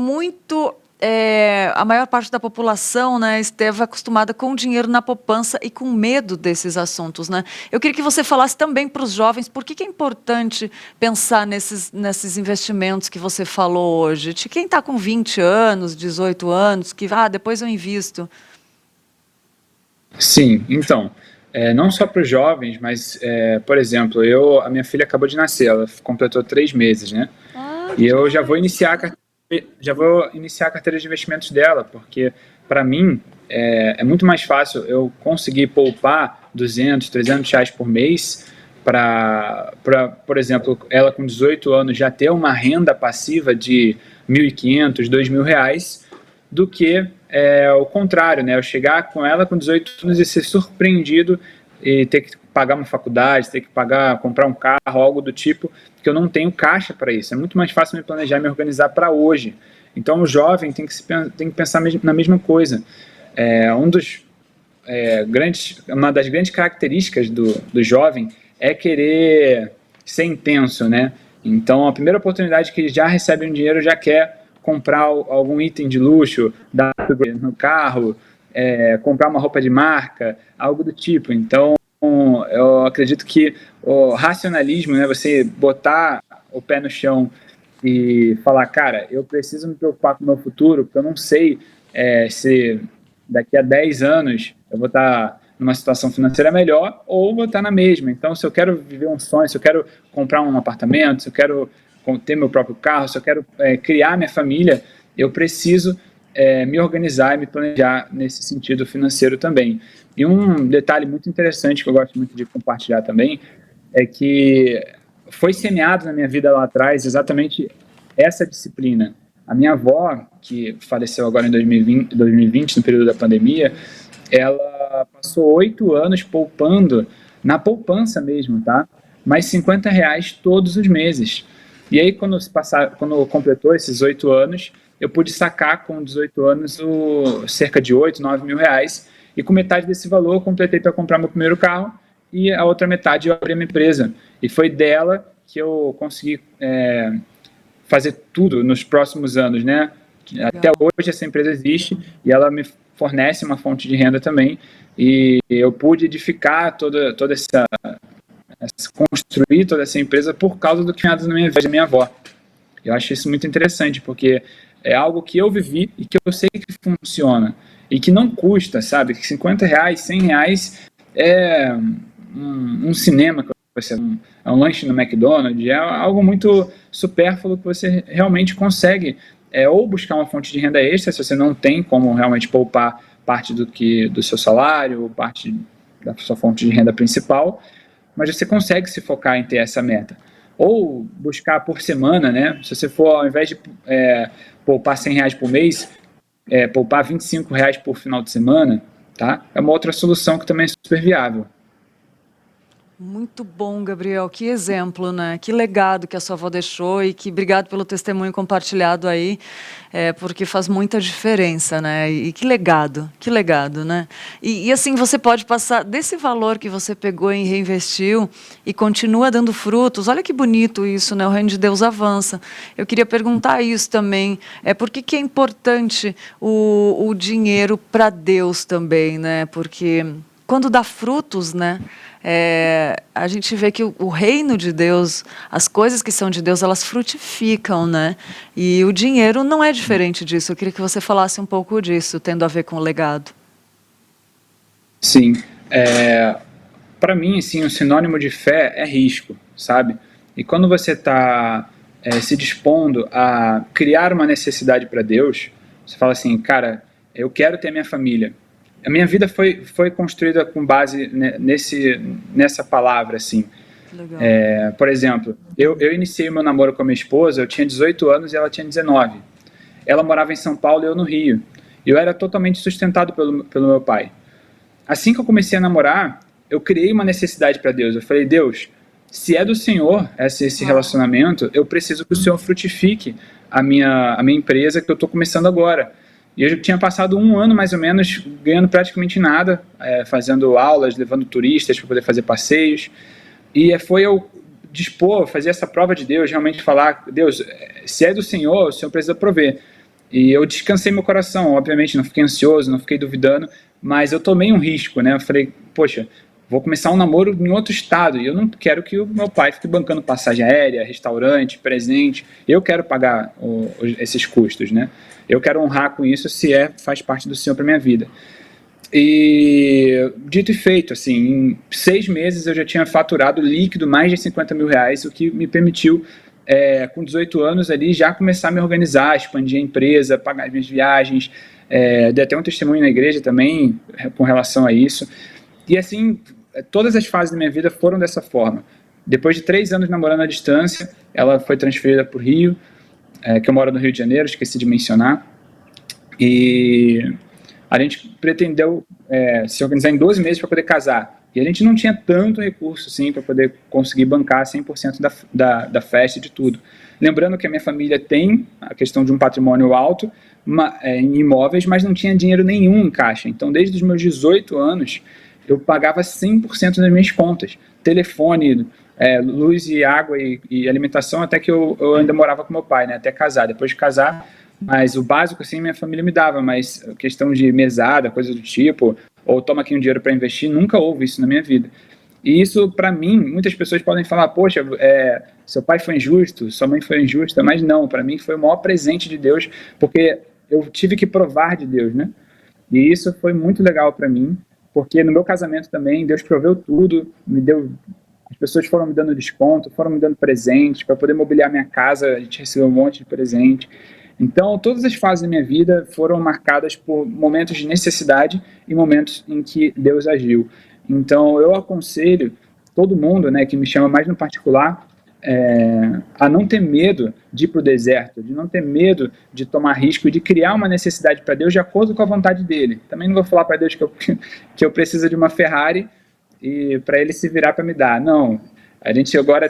a maior parte da população, né, esteve acostumada com dinheiro na poupança e com medo desses assuntos, né? Eu queria que você falasse também para os jovens por que é importante pensar nesses investimentos que você falou hoje. De quem está com 20 anos, 18 anos, que depois eu invisto. Sim, então, não só para os jovens, mas, por exemplo, a minha filha acabou de nascer, ela completou 3 meses, né? E eu já vou iniciar a carteira de investimentos dela, porque para mim é muito mais fácil eu conseguir poupar 200, 300 reais por mês para, por exemplo, ela com 18 anos já ter uma renda passiva de 1.500, 2.000 reais, do que o contrário, né? Eu chegar com ela com 18 anos e ser surpreendido e ter que pagar uma faculdade, ter que comprar um carro, algo do tipo, que eu não tenho caixa para isso. É muito mais fácil me planejar e me organizar para hoje. Então o jovem tem que pensar na mesma coisa. Uma das grandes características do jovem é querer ser intenso, né? Então a primeira oportunidade que ele já recebe um dinheiro, já quer comprar algum item de luxo, dar no carro, comprar uma roupa de marca, algo do tipo. Então eu acredito que o racionalismo, né, você botar o pé no chão e falar, cara, eu preciso me preocupar com o meu futuro, porque eu não sei se daqui a 10 anos eu vou estar numa situação financeira melhor ou vou estar na mesma. Então, se eu quero viver um sonho, se eu quero comprar um apartamento, se eu quero ter meu próprio carro, se eu quero criar minha família, eu preciso me organizar e me planejar nesse sentido financeiro também. E um detalhe muito interessante que eu gosto muito de compartilhar também é que foi semeado na minha vida lá atrás exatamente essa disciplina. A minha avó, que faleceu agora em 2020, no período da pandemia, ela passou 8 anos poupando, na poupança mesmo, tá? Mais 50 reais todos os meses. E aí, quando completou esses 8 anos, eu pude sacar com 18 anos cerca de 8, 9 mil reais, e com metade desse valor eu completei para comprar meu primeiro carro, e a outra metade eu abri a minha empresa. E foi dela que eu consegui fazer tudo nos próximos anos, né? Até hoje essa empresa existe e ela me fornece uma fonte de renda também, e eu pude edificar toda construir toda essa empresa por causa do que me na minha vida da minha avó. Eu acho isso muito interessante, porque é algo que eu vivi e que eu sei que funciona. E que não custa, sabe? Que R$50, R$100 é um cinema, é um lanche no McDonald's, é algo muito supérfluo que você realmente consegue ou buscar uma fonte de renda extra, se você não tem como realmente poupar parte do seu salário, ou parte da sua fonte de renda principal, mas você consegue se focar em ter essa meta. Ou buscar por semana, né? Se você for, ao invés de poupar R$100 por mês, poupar R$25 por final de semana, tá? É uma outra solução que também é super viável. Muito bom, Gabriel. Que exemplo, né? Que legado que a sua avó deixou e que obrigado pelo testemunho compartilhado aí, porque faz muita diferença, né? E que legado, né? E assim, você pode passar desse valor que você pegou e reinvestiu e continua dando frutos. Olha que bonito isso, né? O reino de Deus avança. Eu queria perguntar isso também. Por que é importante o dinheiro para Deus também, né? Porque quando dá frutos, né? A gente vê que o reino de Deus, as coisas que são de Deus, elas frutificam, né? E o dinheiro não é diferente disso. Eu queria que você falasse um pouco disso, tendo a ver com o legado. Sim. Para mim, assim, o sinônimo de fé é risco, sabe? E quando você está se dispondo a criar uma necessidade para Deus, você fala assim, cara, eu quero ter minha família. A minha vida foi construída com base nessa palavra, assim. Legal. Por exemplo, eu iniciei meu namoro com a minha esposa, eu tinha 18 anos e ela tinha 19. Ela morava em São Paulo e eu no Rio. E eu era totalmente sustentado pelo meu pai. Assim que eu comecei a namorar, eu criei uma necessidade para Deus. Eu falei, Deus, se é do Senhor esse relacionamento, eu preciso que o Senhor frutifique a minha empresa que eu estou começando agora. E eu tinha passado 1 ano, mais ou menos, ganhando praticamente nada, fazendo aulas, levando turistas para poder fazer passeios. E foi eu dispor, fazer essa prova de Deus, realmente falar, Deus, se é do Senhor, o Senhor precisa prover. E eu descansei meu coração, obviamente, não fiquei ansioso, não fiquei duvidando, mas eu tomei um risco, né? Eu falei, poxa, vou começar um namoro em outro estado, e eu não quero que o meu pai fique bancando passagem aérea, restaurante, presente. Eu quero pagar esses custos, né? Eu quero honrar com isso se faz parte do Senhor para minha vida. E dito e feito, assim, em 6 meses eu já tinha faturado líquido mais de R$50 mil, o que me permitiu, com 18 anos ali, já começar a me organizar, expandir a empresa, pagar as minhas viagens. Dei até um testemunho na igreja também com relação a isso. E assim, todas as fases da minha vida foram dessa forma. Depois de 3 anos namorando à distância, ela foi transferida para o Rio, que eu moro no Rio de Janeiro, esqueci de mencionar, e a gente pretendeu se organizar em 12 meses para poder casar, e a gente não tinha tanto recurso assim para poder conseguir bancar 100% da festa e de tudo. Lembrando que a minha família tem a questão de um patrimônio alto em imóveis, mas não tinha dinheiro nenhum em caixa, então desde os meus 18 anos eu pagava 100% das minhas contas, telefone, luz e água e alimentação, até que eu ainda morava com meu pai, né, até casar. Depois de casar, mas o básico, assim, minha família me dava, mas questão de mesada, coisa do tipo, ou toma aqui um dinheiro para investir, nunca houve isso na minha vida. E isso, para mim, muitas pessoas podem falar, poxa, seu pai foi injusto, sua mãe foi injusta, mas não, para mim foi o maior presente de Deus, porque eu tive que provar de Deus, né? E isso foi muito legal para mim, porque no meu casamento também, Deus proveu tudo, as pessoas foram me dando desconto, foram me dando presentes, para poder mobiliar minha casa, a gente recebeu um monte de presente. Então, todas as fases da minha vida foram marcadas por momentos de necessidade e momentos em que Deus agiu. Então, eu aconselho todo mundo, né, que me chama mais no particular, a não ter medo de ir para o deserto, de não ter medo de tomar risco e de criar uma necessidade para Deus de acordo com a vontade dele. Também não vou falar para Deus que eu preciso de uma Ferrari e para ele se virar para me dar. Não, a gente agora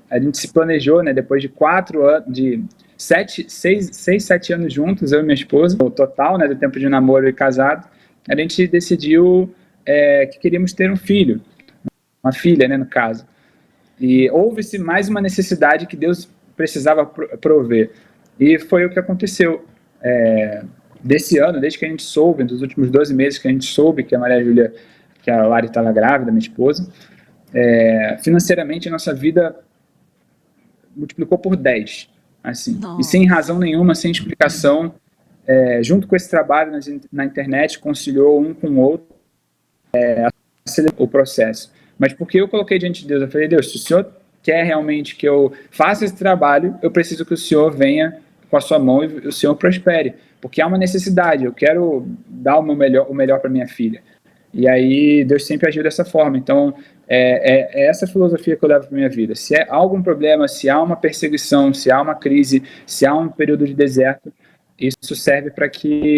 a gente se planejou, né, depois de 4 anos, de 7 anos juntos, eu e minha esposa, o total, né, do tempo de namoro e casado, a gente decidiu que queríamos ter um filho, uma filha, né, no caso. E houve-se mais uma necessidade que Deus precisava prover. E foi o que aconteceu. Desse ano, desde que a gente soube, dos últimos 12 meses que a gente soube que a Maria Júlia, que a Lari estava grávida, minha esposa, financeiramente a nossa vida multiplicou por 10, assim, Nossa. e sem razão nenhuma, sem explicação, junto com esse trabalho na internet, conciliou um com o outro, acelerou o processo. Mas porque eu coloquei diante de Deus, eu falei, Deus, se o Senhor quer realmente que eu faça esse trabalho, eu preciso que o Senhor venha com a sua mão e o Senhor prospere, porque há uma necessidade, eu quero dar o melhor para minha filha. E aí Deus sempre agiu dessa forma. Então é essa filosofia que eu levo para minha vida. Se há algum problema, se há uma perseguição, se há uma crise, se há um período de deserto, isso serve para que,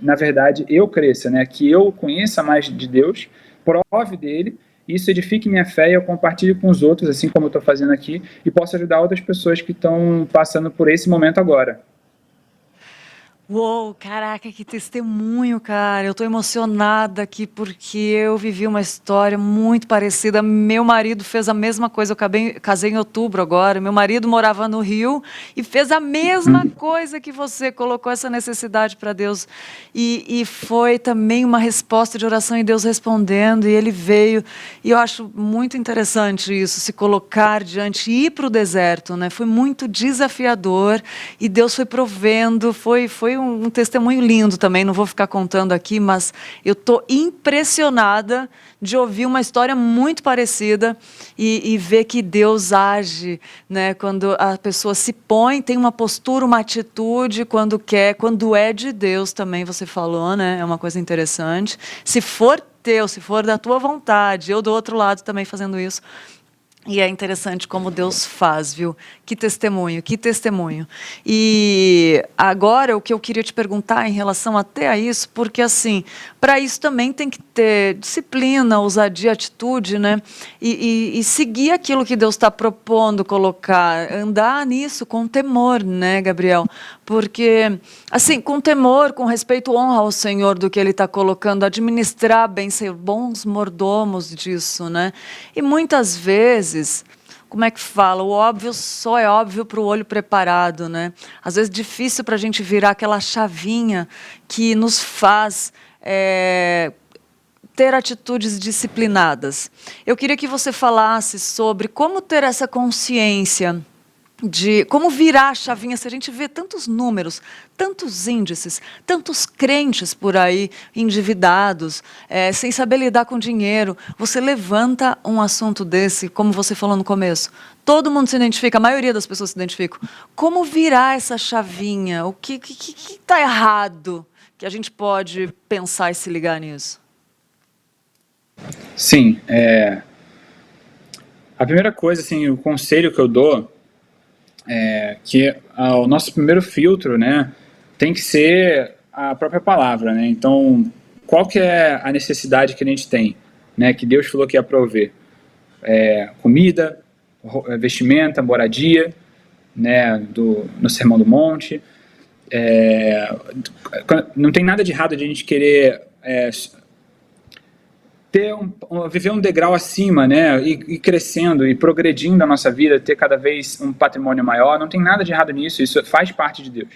na verdade, eu cresça, né? Que eu conheça mais de Deus, prove dele, isso edifique minha fé e eu compartilhe com os outros, assim como eu estou fazendo aqui, e possa ajudar outras pessoas que estão passando por esse momento agora. Uou, caraca, que testemunho, cara. Eu tô emocionada aqui porque eu vivi uma história muito parecida. Meu marido fez a mesma coisa. Eu casei em outubro agora. Meu marido morava no Rio e fez a mesma coisa que você. Colocou essa necessidade para Deus. E foi também uma resposta de oração e Deus respondendo. E ele veio. E eu acho muito interessante isso, se colocar diante e ir para o deserto, né? Foi muito desafiador e Deus foi provendo. Foi um testemunho lindo também, não vou ficar contando aqui, mas eu estou impressionada de ouvir uma história muito parecida e ver que Deus age, né? Quando a pessoa se põe, tem uma postura, uma atitude, quando quer, quando é de Deus também, você falou, né? É uma coisa interessante. Se for teu, se for da tua vontade, eu do outro lado também fazendo isso. E é interessante como Deus faz, viu? Que testemunho, que testemunho. E agora o que eu queria te perguntar em relação até a isso, porque assim, para isso também tem que ter disciplina, ousadia, atitude, né? E seguir aquilo que Deus está propondo colocar, andar nisso com temor, né, Gabriel? Porque, assim, com temor, com respeito, honra ao Senhor do que Ele está colocando, administrar bem, ser bons mordomos disso, né? E muitas vezes, como é que fala? O óbvio só é óbvio para o olho preparado, né? Às vezes é difícil para a gente virar aquela chavinha que nos faz ter atitudes disciplinadas. Eu queria que você falasse sobre como ter essa consciência de como virar a chavinha, se a gente vê tantos números, tantos índices, tantos crentes por aí endividados, sem saber lidar com dinheiro. Você levanta um assunto desse, como você falou no começo, todo mundo se identifica, a maioria das pessoas se identificam. Como virar essa chavinha? O que está errado que a gente pode pensar e se ligar nisso? Sim, a primeira coisa, assim, o conselho que eu dou que o nosso primeiro filtro, né, tem que ser a própria palavra, né? Então, qual que é a necessidade que a gente tem, né, que Deus falou que ia prover? Comida, vestimenta, moradia, né, no Sermão do Monte. Não tem nada de errado de a gente querer viver um degrau acima, né, e crescendo e progredindo na nossa vida, ter cada vez um patrimônio maior. Não tem nada de errado nisso, isso faz parte de Deus.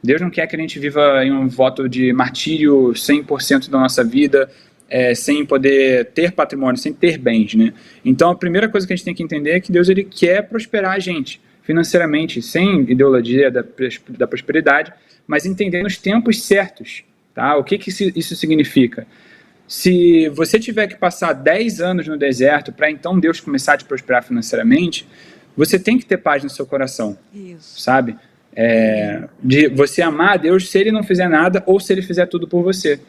Deus não quer que a gente viva em um voto de martírio 100% da nossa vida, sem poder ter patrimônio, sem ter bens, né? Então a primeira coisa que a gente tem que entender é que Deus ele quer prosperar a gente financeiramente, sem ideologia da prosperidade, mas entendendo os tempos certos, tá? O que isso significa? Se você tiver que passar 10 anos no deserto para então Deus começar a te prosperar financeiramente, você tem que ter paz no seu coração, sabe? De você amar a Deus se Ele não fizer nada ou se Ele fizer tudo por você.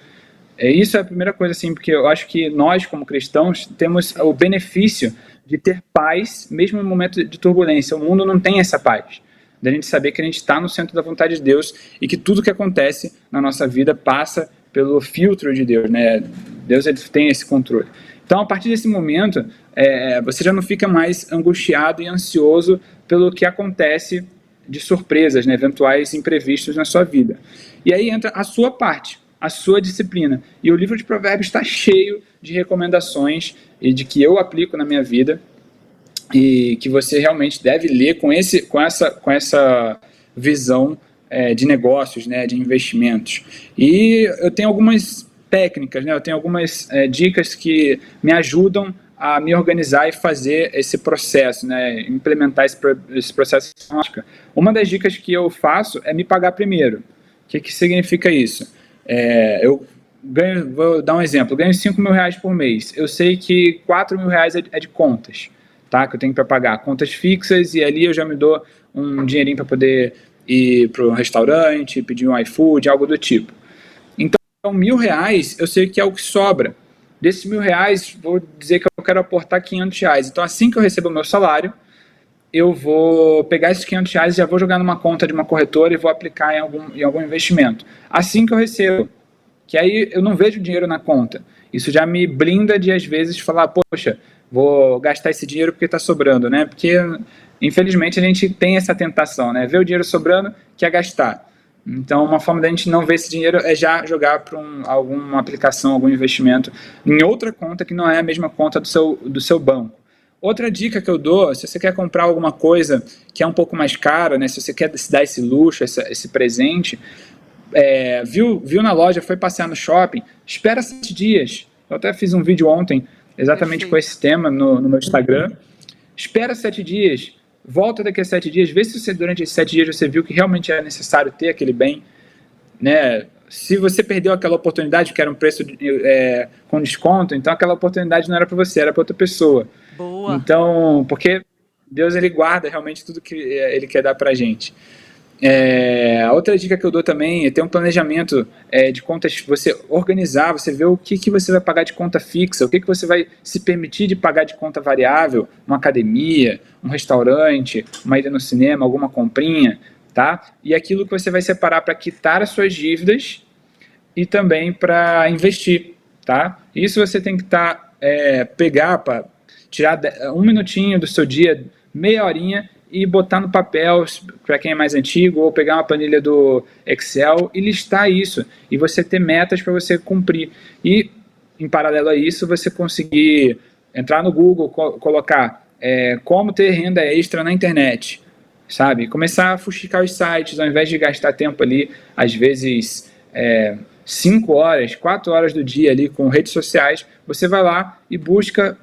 Isso é a primeira coisa, assim, porque eu acho que nós, como cristãos, temos o benefício de ter paz, mesmo em momento de turbulência. O mundo não tem essa paz, da gente saber que a gente está no centro da vontade de Deus e que tudo que acontece na nossa vida passa pelo filtro de Deus, né? Deus ele tem esse controle. Então, a partir desse momento, você já não fica mais angustiado e ansioso pelo que acontece de surpresas, né, eventuais imprevistos na sua vida. E aí entra a sua parte, a sua disciplina. E o livro de Provérbios está cheio de recomendações e de que eu aplico na minha vida e que você realmente deve ler com essa visão de negócios, né, de investimentos. E eu tenho algumas técnicas, né, eu tenho algumas dicas que me ajudam a me organizar e fazer esse processo, né, implementar esse processo. Uma das dicas que eu faço é me pagar primeiro. O que significa isso? Eu ganho, vou dar um exemplo, eu ganho R$5.000 por mês. Eu sei que R$4.000 é de contas, tá, que eu tenho para pagar, contas fixas, e ali eu já me dou um dinheirinho para poder ir para um restaurante, pedir um iFood, algo do tipo. Então, R$1.000 eu sei que é o que sobra. Desses R$1.000, vou dizer que eu quero aportar R$500. Então, assim que eu recebo o meu salário, eu vou pegar esses R$500 e já vou jogar numa conta de uma corretora e vou aplicar em algum investimento. Assim que eu recebo, que aí eu não vejo dinheiro na conta. Isso já me blinda de, às vezes, falar, poxa, vou gastar esse dinheiro porque está sobrando, né? Porque, infelizmente, a gente tem essa tentação, né? Ver o dinheiro sobrando, quer gastar. Então, uma forma da gente não ver esse dinheiro é já jogar para alguma aplicação, algum investimento em outra conta que não é a mesma conta do seu banco. Outra dica que eu dou, se você quer comprar alguma coisa que é um pouco mais cara, né, se você quer se dar esse luxo, esse presente, viu na loja, foi passear no shopping, espera 7 dias. Eu até fiz um vídeo ontem exatamente com esse tema no meu Instagram. Espera 7 dias. Volta daqui a 7 dias, vê se durante esses 7 dias você viu que realmente era necessário ter aquele bem, né? Se você perdeu aquela oportunidade, que era um preço com desconto, então aquela oportunidade não era para você, era para outra pessoa. Boa. Então, porque Deus, ele guarda realmente tudo que ele quer dar pra gente. A outra dica que eu dou também é ter um planejamento de contas, você organizar, você ver o que você vai pagar de conta fixa, o que você vai se permitir de pagar de conta variável, uma academia, um restaurante, uma ida no cinema, alguma comprinha, tá? E aquilo que você vai separar para quitar as suas dívidas e também para investir, tá? Isso você tem que pegar para tirar 1 minutinho do seu dia, meia horinha, e botar no papel, para quem é mais antigo, ou pegar uma planilha do Excel e listar isso, e você ter metas para você cumprir. E, em paralelo a isso, você conseguir entrar no Google, colocar como ter renda extra na internet, sabe? Começar a fuxicar os sites, ao invés de gastar tempo ali, às vezes 5 horas, 4 horas do dia ali com redes sociais, você vai lá e busca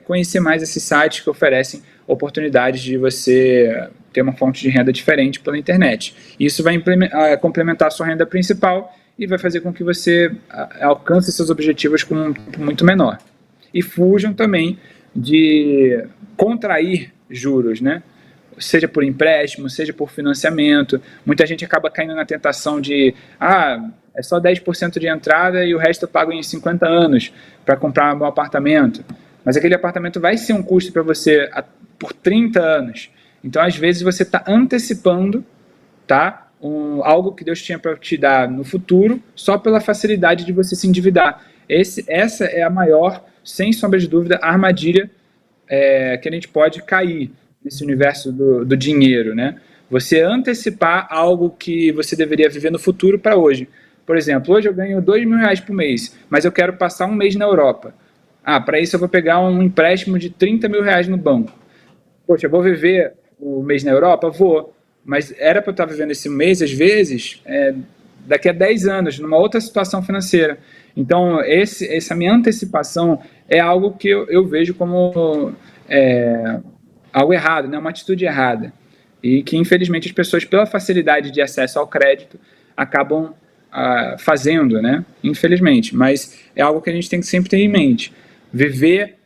conhecer mais esses sites que oferecem oportunidades de você ter uma fonte de renda diferente pela internet. Isso vai complementar a sua renda principal e vai fazer com que você alcance seus objetivos com um tempo muito menor. E fujam também de contrair juros, né? Seja por empréstimo, seja por financiamento. Muita gente acaba caindo na tentação de é só 10% de entrada e o resto eu pago em 50 anos para comprar um apartamento. Mas aquele apartamento vai ser um custo para você por 30 anos. Então, às vezes, você está antecipando, tá, algo que Deus tinha para te dar no futuro, só pela facilidade de você se endividar. Essa é a maior, sem sombra de dúvida, armadilha que a gente pode cair nesse universo do dinheiro, né? Você antecipar algo que você deveria viver no futuro para hoje. Por exemplo, hoje eu ganho R$2.000 por mês, mas eu quero passar um mês na Europa. Para isso eu vou pegar um empréstimo de R$30.000 no banco. Poxa, eu vou viver o mês na Europa? Vou. Mas era para eu estar vivendo esse mês, às vezes, daqui a 10 anos, numa outra situação financeira. Então, essa minha antecipação é algo que eu vejo como algo errado, né? Uma atitude errada. E que, infelizmente, as pessoas, pela facilidade de acesso ao crédito, acabam fazendo, né? Infelizmente. Mas é algo que a gente tem que sempre ter em mente. Viver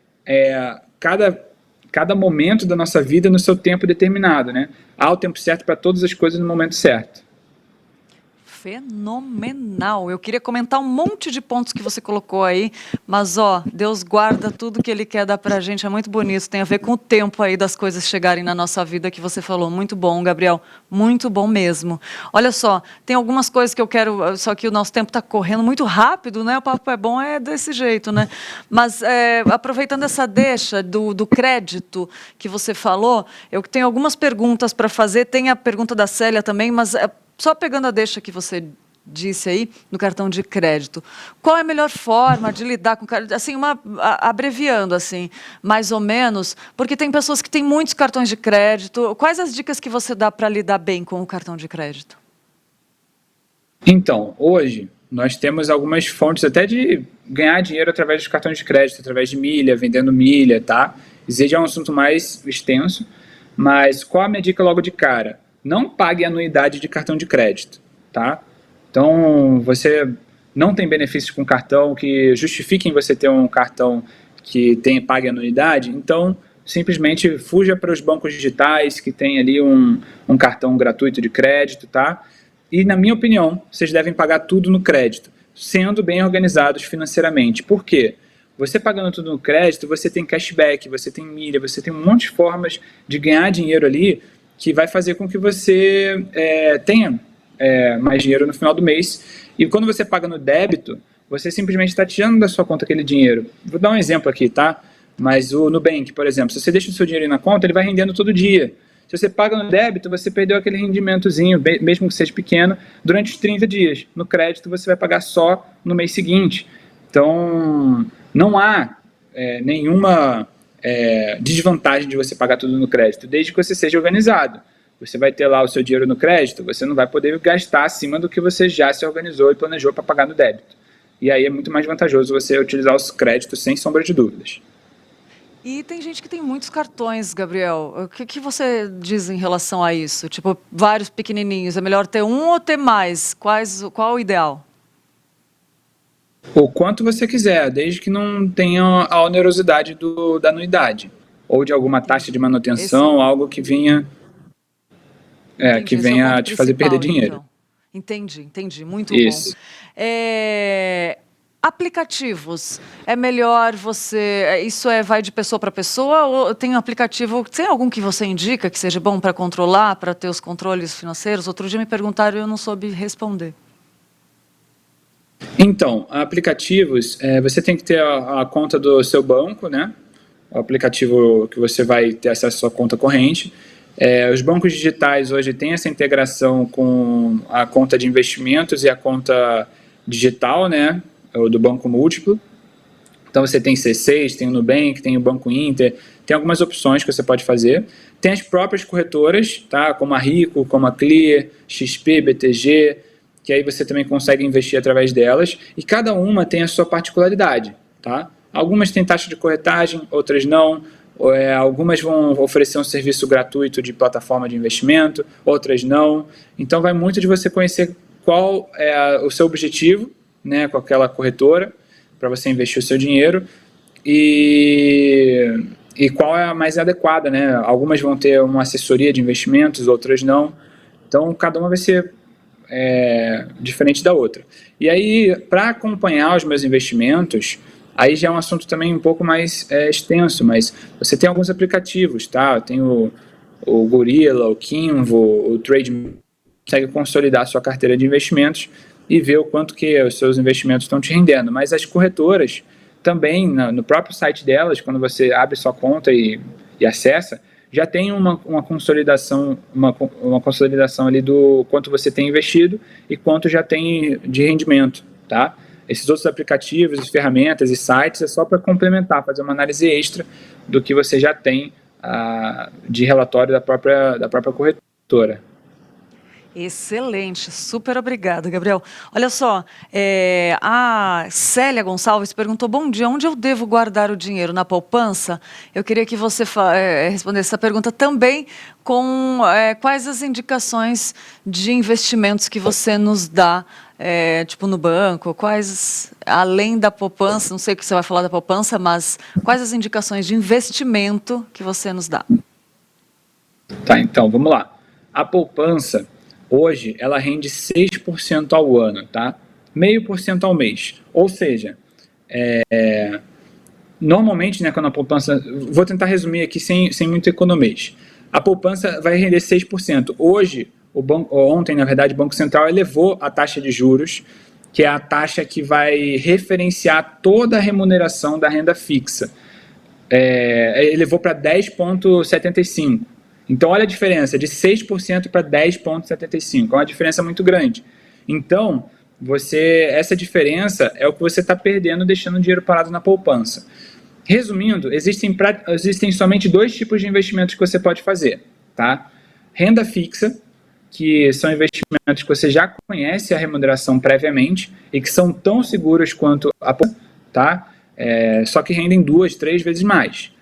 cada momento da nossa vida no seu tempo determinado, né? Há o tempo certo para todas as coisas no momento certo. Fenomenal. Eu queria comentar um monte de pontos que você colocou aí, mas Deus guarda tudo que Ele quer dar pra gente, é muito bonito, tem a ver com o tempo aí das coisas chegarem na nossa vida que você falou. Muito bom, Gabriel, muito bom mesmo. Olha só, tem algumas coisas que eu quero, só que o nosso tempo está correndo muito rápido, né? O papo é bom, é desse jeito, né? Mas aproveitando essa deixa do crédito que você falou, eu tenho algumas perguntas para fazer, tem a pergunta da Célia também, mas só pegando a deixa que você disse aí, no cartão de crédito, qual é a melhor forma de lidar com o crédito? Assim, abreviando, assim, mais ou menos, porque tem pessoas que têm muitos cartões de crédito. Quais as dicas que você dá para lidar bem com o cartão de crédito? Então, hoje, nós temos algumas fontes até de ganhar dinheiro através dos cartões de crédito, através de milha, vendendo milha, tá? Isso já é um assunto mais extenso, mas qual a minha dica logo de cara? Não pague anuidade de cartão de crédito, tá? Então, você não tem benefícios com cartão que justifiquem você ter um cartão que pague anuidade, então simplesmente fuja para os bancos digitais que tem ali um cartão gratuito de crédito, tá? E, na minha opinião, vocês devem pagar tudo no crédito, sendo bem organizados financeiramente. Por quê? Você pagando tudo no crédito, você tem cashback, você tem milha, você tem um monte de formas de ganhar dinheiro ali que vai fazer com que você tenha mais dinheiro no final do mês. E quando você paga no débito, você simplesmente está tirando da sua conta aquele dinheiro. Vou dar um exemplo aqui, tá? Mas o Nubank, por exemplo, se você deixa o seu dinheiro aí na conta, ele vai rendendo todo dia. Se você paga no débito, você perdeu aquele rendimentozinho, mesmo que seja pequeno, durante os 30 dias. No crédito, você vai pagar só no mês seguinte. Então, não há nenhuma desvantagem de você pagar tudo no crédito, desde que você seja organizado. Você vai ter lá o seu dinheiro no crédito, você não vai poder gastar acima do que você já se organizou e planejou para pagar no débito. E aí é muito mais vantajoso você utilizar os créditos sem sombra de dúvidas. E tem gente que tem muitos cartões, Gabriel. O que você diz em relação a isso? Tipo, vários pequenininhos. É melhor ter um ou ter mais? Qual o ideal? O quanto você quiser, desde que não tenha a onerosidade da anuidade. Ou de alguma taxa de manutenção, algo que venha, que venha te fazer perder dinheiro. Então. Entendi. Muito Isso. bom. Aplicativos, é melhor você... Isso vai de pessoa para pessoa ou tem um aplicativo... Tem algum que você indica que seja bom para controlar, para ter os controles financeiros? Outro dia me perguntaram e eu não soube responder. Então, aplicativos, você tem que ter a conta do seu banco, né? O aplicativo que você vai ter acesso à sua conta corrente. Os bancos digitais hoje têm essa integração com a conta de investimentos e a conta digital, né? Do Banco Múltiplo. Então você tem C6, tem o Nubank, tem o Banco Inter, tem algumas opções que você pode fazer. Tem as próprias corretoras, tá? Como a Rico, como a Clear, XP, BTG, que aí você também consegue investir através delas. E cada uma tem a sua particularidade, tá? Algumas têm taxa de corretagem, outras não. Algumas vão oferecer um serviço gratuito de plataforma de investimento, outras não. Então vai muito de você conhecer qual é o seu objetivo, né, com aquela corretora, para você investir o seu dinheiro e qual é a mais adequada, né? Algumas vão ter uma assessoria de investimentos, outras não. Então, cada uma vai ser diferente da outra. E aí, para acompanhar os meus investimentos, aí já é um assunto também um pouco mais extenso, mas você tem alguns aplicativos, tá? Tem o Gorilla, o Kinvo, o Trade, consegue consolidar a sua carteira de investimentos e ver o quanto que os seus investimentos estão te rendendo. Mas as corretoras também, no próprio site delas, quando você abre sua conta e acessa, já tem uma consolidação, uma consolidação ali do quanto você tem investido e quanto já tem de rendimento, tá? Esses outros aplicativos, ferramentas e sites é só para complementar, fazer uma análise extra do que você já tem de relatório da própria corretora. Excelente, super obrigada, Gabriel. Olha só, a Célia Gonçalves perguntou: bom dia, onde eu devo guardar o dinheiro? Na poupança? Eu queria que você respondesse essa pergunta também com quais as indicações de investimentos que você nos dá, tipo no banco, quais, além da poupança, não sei o que você vai falar da poupança, mas quais as indicações de investimento que você nos dá? Tá, então, vamos lá. A poupança, hoje, ela rende 6% ao ano, tá? 0,5% ao mês. Ou seja, normalmente, né, quando a poupança... Vou tentar resumir aqui sem muito economês. A poupança vai render 6%. Hoje, ontem, na verdade, o Banco Central elevou a taxa de juros, que é a taxa que vai referenciar toda a remuneração da renda fixa. Elevou para 10,75%. Então, olha a diferença, de 6% para 10,75%. É uma diferença muito grande. Então, essa diferença é o que você está perdendo deixando o dinheiro parado na poupança. Resumindo, existem somente dois tipos de investimentos que você pode fazer, tá? Renda fixa, que são investimentos que você já conhece a remuneração previamente e que são tão seguros quanto a poupança, tá? Só que rendem 2, 3 vezes mais.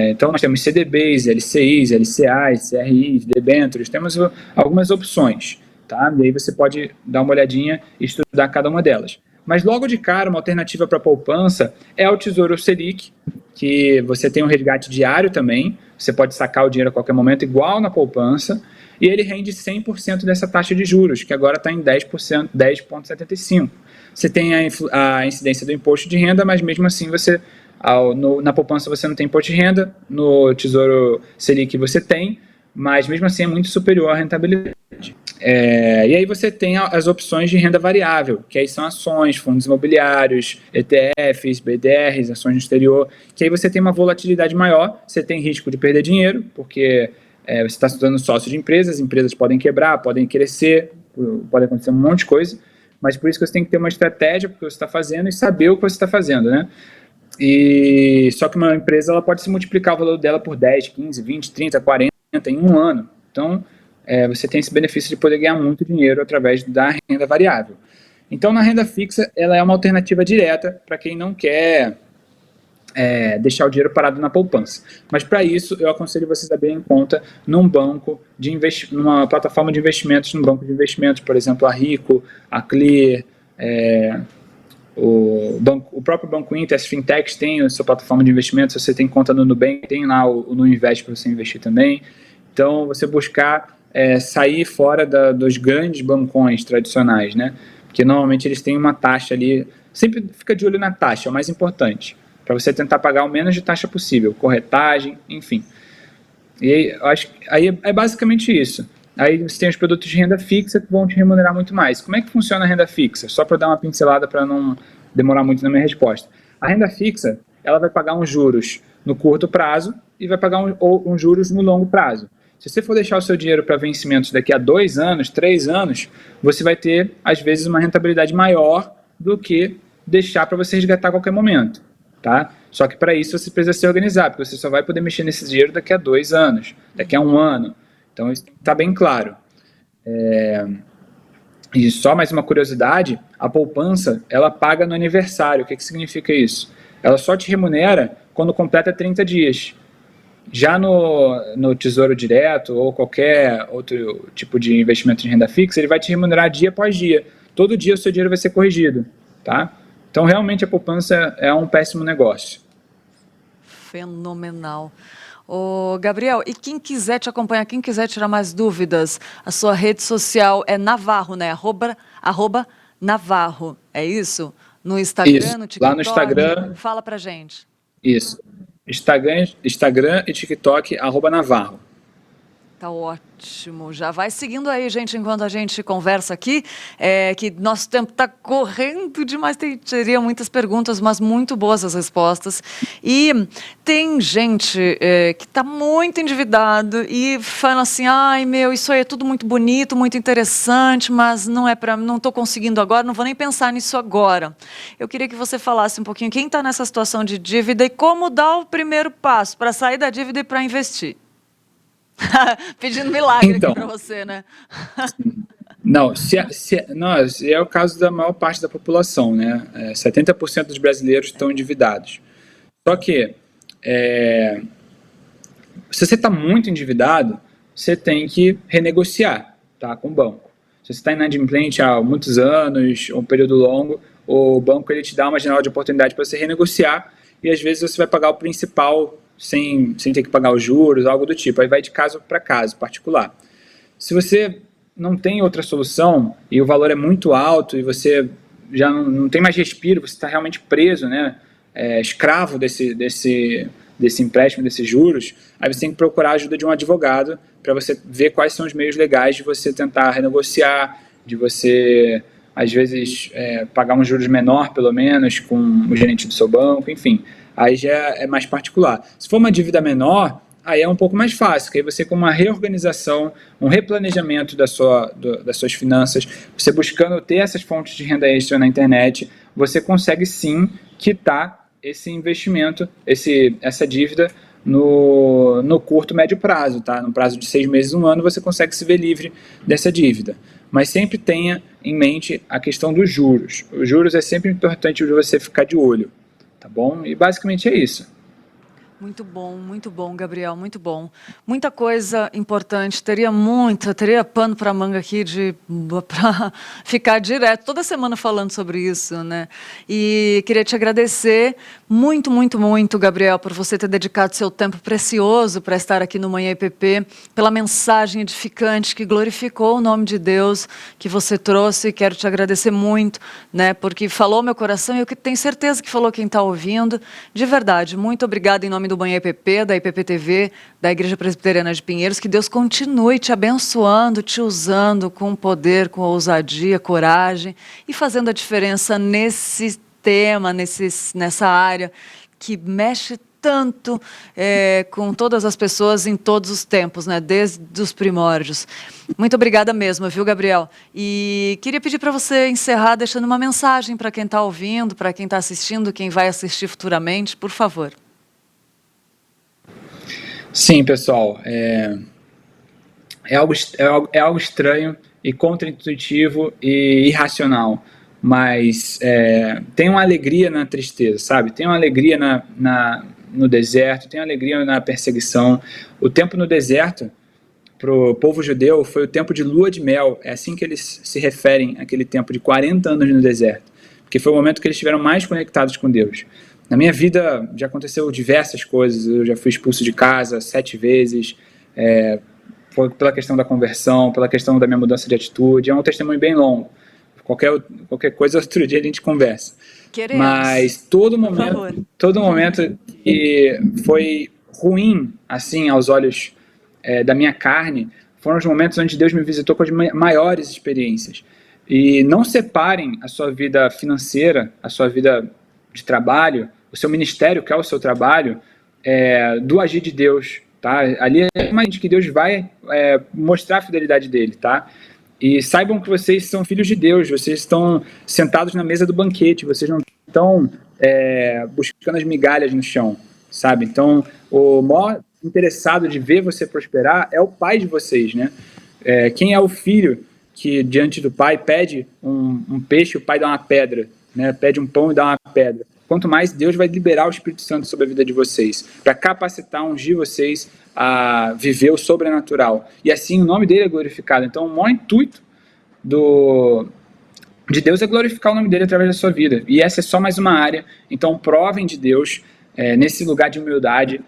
Então, nós temos CDBs, LCIs, LCAs, CRIs, debêntures, temos algumas opções, tá? E aí você pode dar uma olhadinha e estudar cada uma delas. Mas logo de cara, uma alternativa para a poupança é o Tesouro Selic, que você tem um resgate diário também, você pode sacar o dinheiro a qualquer momento, igual na poupança, e ele rende 100% dessa taxa de juros, que agora está em 10%, 10,75%. Você tem a incidência do imposto de renda, mas mesmo assim na poupança você não tem imposto de renda, no Tesouro Selic você tem, mas mesmo assim é muito superior à rentabilidade. E aí você tem as opções de renda variável, que aí são ações, fundos imobiliários, ETFs, BDRs, ações no exterior, que aí você tem uma volatilidade maior, você tem risco de perder dinheiro, porque você está estudando sócio de empresas podem quebrar, podem crescer, pode acontecer um monte de coisa, mas por isso que você tem que ter uma estratégia porque você está fazendo e saber o que você está fazendo, né? E só que uma empresa ela pode se multiplicar o valor dela por 10, 15, 20, 30, 40 em um ano. Então, você tem esse benefício de poder ganhar muito dinheiro através da renda variável. Então, na renda fixa, ela é uma alternativa direta para quem não quer deixar o dinheiro parado na poupança. Mas, para isso, eu aconselho vocês a abrirem conta num banco de numa plataforma de investimentos, num banco de investimentos, por exemplo, a Rico, a Clear, o próprio Banco Inter, as fintechs têm a sua plataforma de investimentos, você tem conta no Nubank, tem lá o Nuinvest para você investir também. Então, você buscar sair fora dos grandes bancões tradicionais, né? Porque normalmente eles têm uma taxa ali, sempre fica de olho na taxa, é o mais importante, para você tentar pagar o menos de taxa possível, corretagem, enfim. E aí é basicamente isso. Aí você tem os produtos de renda fixa que vão te remunerar muito mais. Como é que funciona a renda fixa? Só para dar uma pincelada para não demorar muito na minha resposta. A renda fixa, ela vai pagar uns juros no curto prazo e vai pagar uns juros no longo prazo. Se você for deixar o seu dinheiro para vencimentos daqui a 2 anos, 3 anos, você vai ter, às vezes, uma rentabilidade maior do que deixar para você resgatar a qualquer momento, tá? Só que para isso você precisa se organizar, porque você só vai poder mexer nesse dinheiro daqui a 2 anos, daqui a 1 ano. Então, isso está bem claro. E só mais uma curiosidade, a poupança, ela paga no aniversário. O que significa isso? Ela só te remunera quando completa 30 dias. Já no Tesouro Direto ou qualquer outro tipo de investimento de renda fixa, ele vai te remunerar dia após dia. Todo dia o seu dinheiro vai ser corrigido, tá? Então, realmente, a poupança é um péssimo negócio. Fenomenal. Ô, Gabriel, e quem quiser te acompanhar, quem quiser tirar mais dúvidas, a sua rede social é Navarro, né? @ Navarro, é isso? No Instagram, isso. No TikTok? Lá no Instagram. Fala pra gente. Isso. Instagram e TikTok, @Navarro. Tá ótimo. Já vai seguindo aí, gente, enquanto a gente conversa aqui, que nosso tempo está correndo demais. Teria muitas perguntas, mas muito boas as respostas. E tem gente que está muito endividado e fala assim, ai, isso aí é tudo muito bonito, muito interessante, mas não estou conseguindo agora, não vou nem pensar nisso agora. Eu queria que você falasse um pouquinho quem está nessa situação de dívida e como dar o primeiro passo para sair da dívida e para investir. Pedindo milagre aqui para você, né? Não, é o caso da maior parte da população, né? 70% dos brasileiros estão endividados. Só que, se você está muito endividado, você tem que renegociar, tá, com o banco. Se você está inadimplente há muitos anos, ou um período longo, o banco ele te dá uma janela de oportunidade para você renegociar e às vezes você vai pagar o principal sem ter que pagar os juros, algo do tipo. Aí vai de caso para caso, particular. Se você não tem outra solução e o valor é muito alto e você já não tem mais respiro, você está realmente preso, né, escravo desse empréstimo, desses juros, aí você tem que procurar a ajuda de um advogado para você ver quais são os meios legais de você tentar renegociar, de você, às vezes, pagar um juros menor, pelo menos, com o gerente do seu banco, enfim. Aí já é mais particular. Se for uma dívida menor, aí é um pouco mais fácil, que aí você com uma reorganização, um replanejamento das suas finanças, você buscando ter essas fontes de renda extra na internet, você consegue sim quitar esse investimento, essa dívida no curto, médio prazo, tá? No prazo de 6 meses, 1 ano, você consegue se ver livre dessa dívida. Mas sempre tenha em mente a questão dos juros. Os juros é sempre importante você ficar de olho, tá bom? E basicamente é isso. Muito bom, Gabriel, muito bom. Muita coisa importante, teria pano para manga aqui para ficar direto, toda semana falando sobre isso, né? E queria te agradecer muito, Gabriel, por você ter dedicado seu tempo precioso para estar aqui no Manhã IPP, pela mensagem edificante que glorificou o nome de Deus que você trouxe. Quero te agradecer muito, né? Porque falou meu coração e eu tenho certeza que falou quem está ouvindo. De verdade, muito obrigada em nome do Manhã IPP, da IPP TV, da Igreja Presbiteriana de Pinheiros. Que Deus continue te abençoando, te usando com poder, com ousadia, coragem e fazendo a diferença nesse tema, nessa área que mexe tanto com todas as pessoas em todos os tempos, né? Desde os primórdios. Muito obrigada mesmo, viu, Gabriel? E queria pedir para você encerrar deixando uma mensagem para quem está ouvindo, para quem está assistindo, quem vai assistir futuramente, por favor. Sim, pessoal, é algo estranho e contraintuitivo e irracional, mas tem uma alegria na tristeza, sabe? Tem uma alegria no deserto, tem uma alegria na perseguição. O tempo no deserto, para o povo judeu, foi o tempo de lua de mel. É assim que eles se referem àquele tempo de 40 anos no deserto, porque foi o momento que eles estiveram mais conectados com Deus. Na minha vida já aconteceu diversas coisas. Eu já fui expulso de casa 7 vezes, foi pela questão da conversão, pela questão da minha mudança de atitude. É um testemunho bem longo. Qualquer coisa, outro dia a gente conversa. Queremos. Mas todo momento que foi ruim, assim, aos olhos da minha carne, foram os momentos onde Deus me visitou com as maiores experiências. E não separem a sua vida financeira, a sua vida de trabalho, o seu ministério, que é o seu trabalho, do agir de Deus, tá? Ali é uma gente que Deus vai mostrar a fidelidade dele, tá? E saibam que vocês são filhos de Deus, vocês estão sentados na mesa do banquete, vocês não estão buscando as migalhas no chão, sabe? Então, o maior interessado de ver você prosperar é o pai de vocês, né? Quem é o filho que diante do pai pede um peixe, o pai dá uma pedra, né? Pede um pão e dá uma pedra. Quanto mais Deus vai liberar o Espírito Santo sobre a vida de vocês, para capacitar, ungir vocês a viver o sobrenatural. E assim o nome dele é glorificado. Então o maior intuito de Deus é glorificar o nome dele através da sua vida. E essa é só mais uma área. Então provem de Deus nesse lugar de humildade,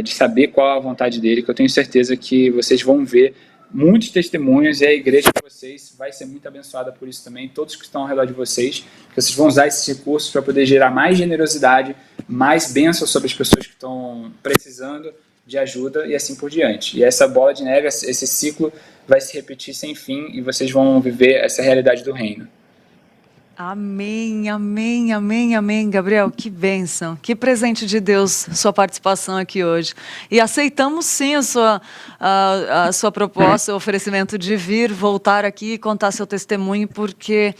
de saber qual é a vontade dele, que eu tenho certeza que vocês vão ver muitos testemunhos, e a igreja de vocês vai ser muito abençoada por isso também, todos que estão ao redor de vocês, que vocês vão usar esses recursos para poder gerar mais generosidade, mais bênção sobre as pessoas que estão precisando de ajuda e assim por diante. E essa bola de neve, esse ciclo vai se repetir sem fim e vocês vão viver essa realidade do reino. Amém, amém, amém, amém, Gabriel, que bênção, que presente de Deus, sua participação aqui hoje. E aceitamos sim a sua proposta, o oferecimento de vir, voltar aqui e contar seu testemunho, porque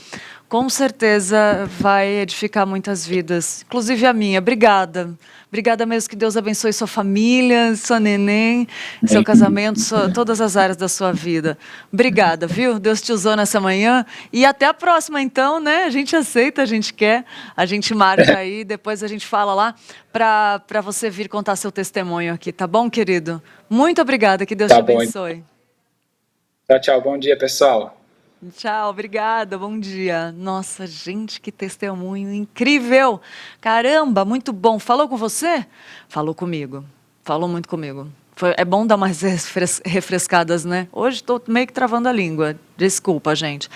com certeza vai edificar muitas vidas, inclusive a minha. Obrigada. Obrigada mesmo, que Deus abençoe sua família, sua neném, seu casamento, todas as áreas da sua vida. Obrigada, viu? Deus te usou nessa manhã. E até a próxima, então, né? A gente aceita, a gente quer, a gente marca aí, depois a gente fala lá para você vir contar seu testemunho aqui, tá bom, querido? Muito obrigada, que Deus te abençoe. Tchau, tchau. Bom dia, pessoal. Tchau, obrigada, bom dia. Nossa, gente, que testemunho incrível. Caramba, muito bom. Falou com você? Falou comigo. Falou muito comigo. É bom dar umas refrescadas, né? Hoje estou meio que travando a língua. Desculpa, gente.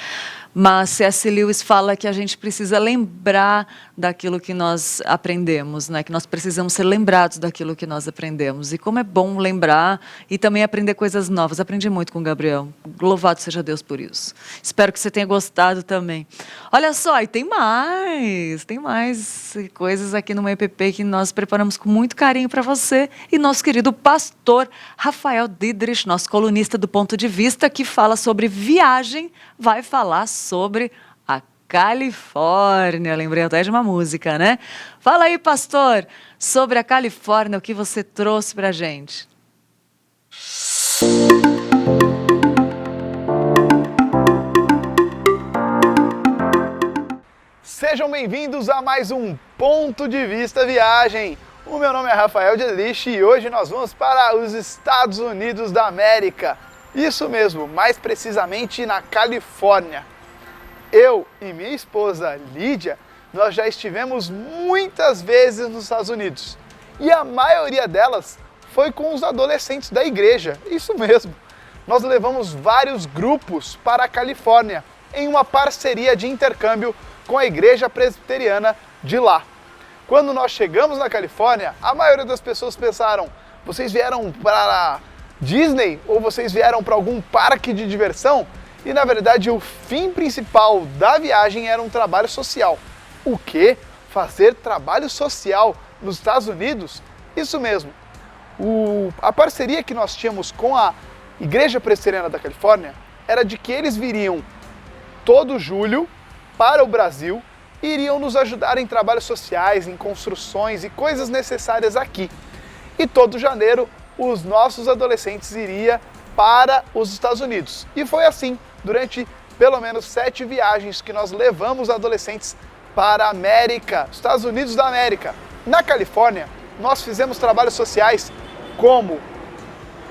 Mas C.S. Lewis fala que a gente precisa lembrar daquilo que nós aprendemos, né? Que nós precisamos ser lembrados daquilo que nós aprendemos. E como é bom lembrar e também aprender coisas novas. Aprendi muito com o Gabriel. Louvado seja Deus por isso. Espero que você tenha gostado também. Olha só, e tem mais coisas aqui no EPP que nós preparamos com muito carinho para você. E nosso querido pastor Rafael Didrich, nosso colunista do Ponto de Vista, que fala sobre viagem, vai falar sobre a Califórnia. Lembrei até de uma música, né? Fala aí, pastor, sobre a Califórnia, o que você trouxe pra gente. Sejam bem-vindos a mais um Ponto de Vista Viagem. O meu nome é Rafael de Elich e hoje nós vamos para os Estados Unidos da América. Isso mesmo, mais precisamente na Califórnia. Eu e minha esposa Lídia, nós já estivemos muitas vezes nos Estados Unidos. E a maioria delas foi com os adolescentes da igreja, isso mesmo. Nós levamos vários grupos para a Califórnia em uma parceria de intercâmbio com a igreja presbiteriana de lá. Quando nós chegamos na Califórnia, a maioria das pessoas pensaram, vocês vieram para Disney ou vocês vieram para algum parque de diversão? E na verdade o fim principal da viagem era um trabalho social. O quê? Fazer trabalho social nos Estados Unidos? Isso mesmo. A parceria que nós tínhamos com a Igreja Presbiteriana da Califórnia era de que eles viriam todo julho para o Brasil e iriam nos ajudar em trabalhos sociais, em construções e coisas necessárias aqui. E todo janeiro os nossos adolescentes iriam para os Estados Unidos. E foi assim, durante pelo menos 7 viagens que nós levamos adolescentes para a América, Estados Unidos da América. Na Califórnia, nós fizemos trabalhos sociais como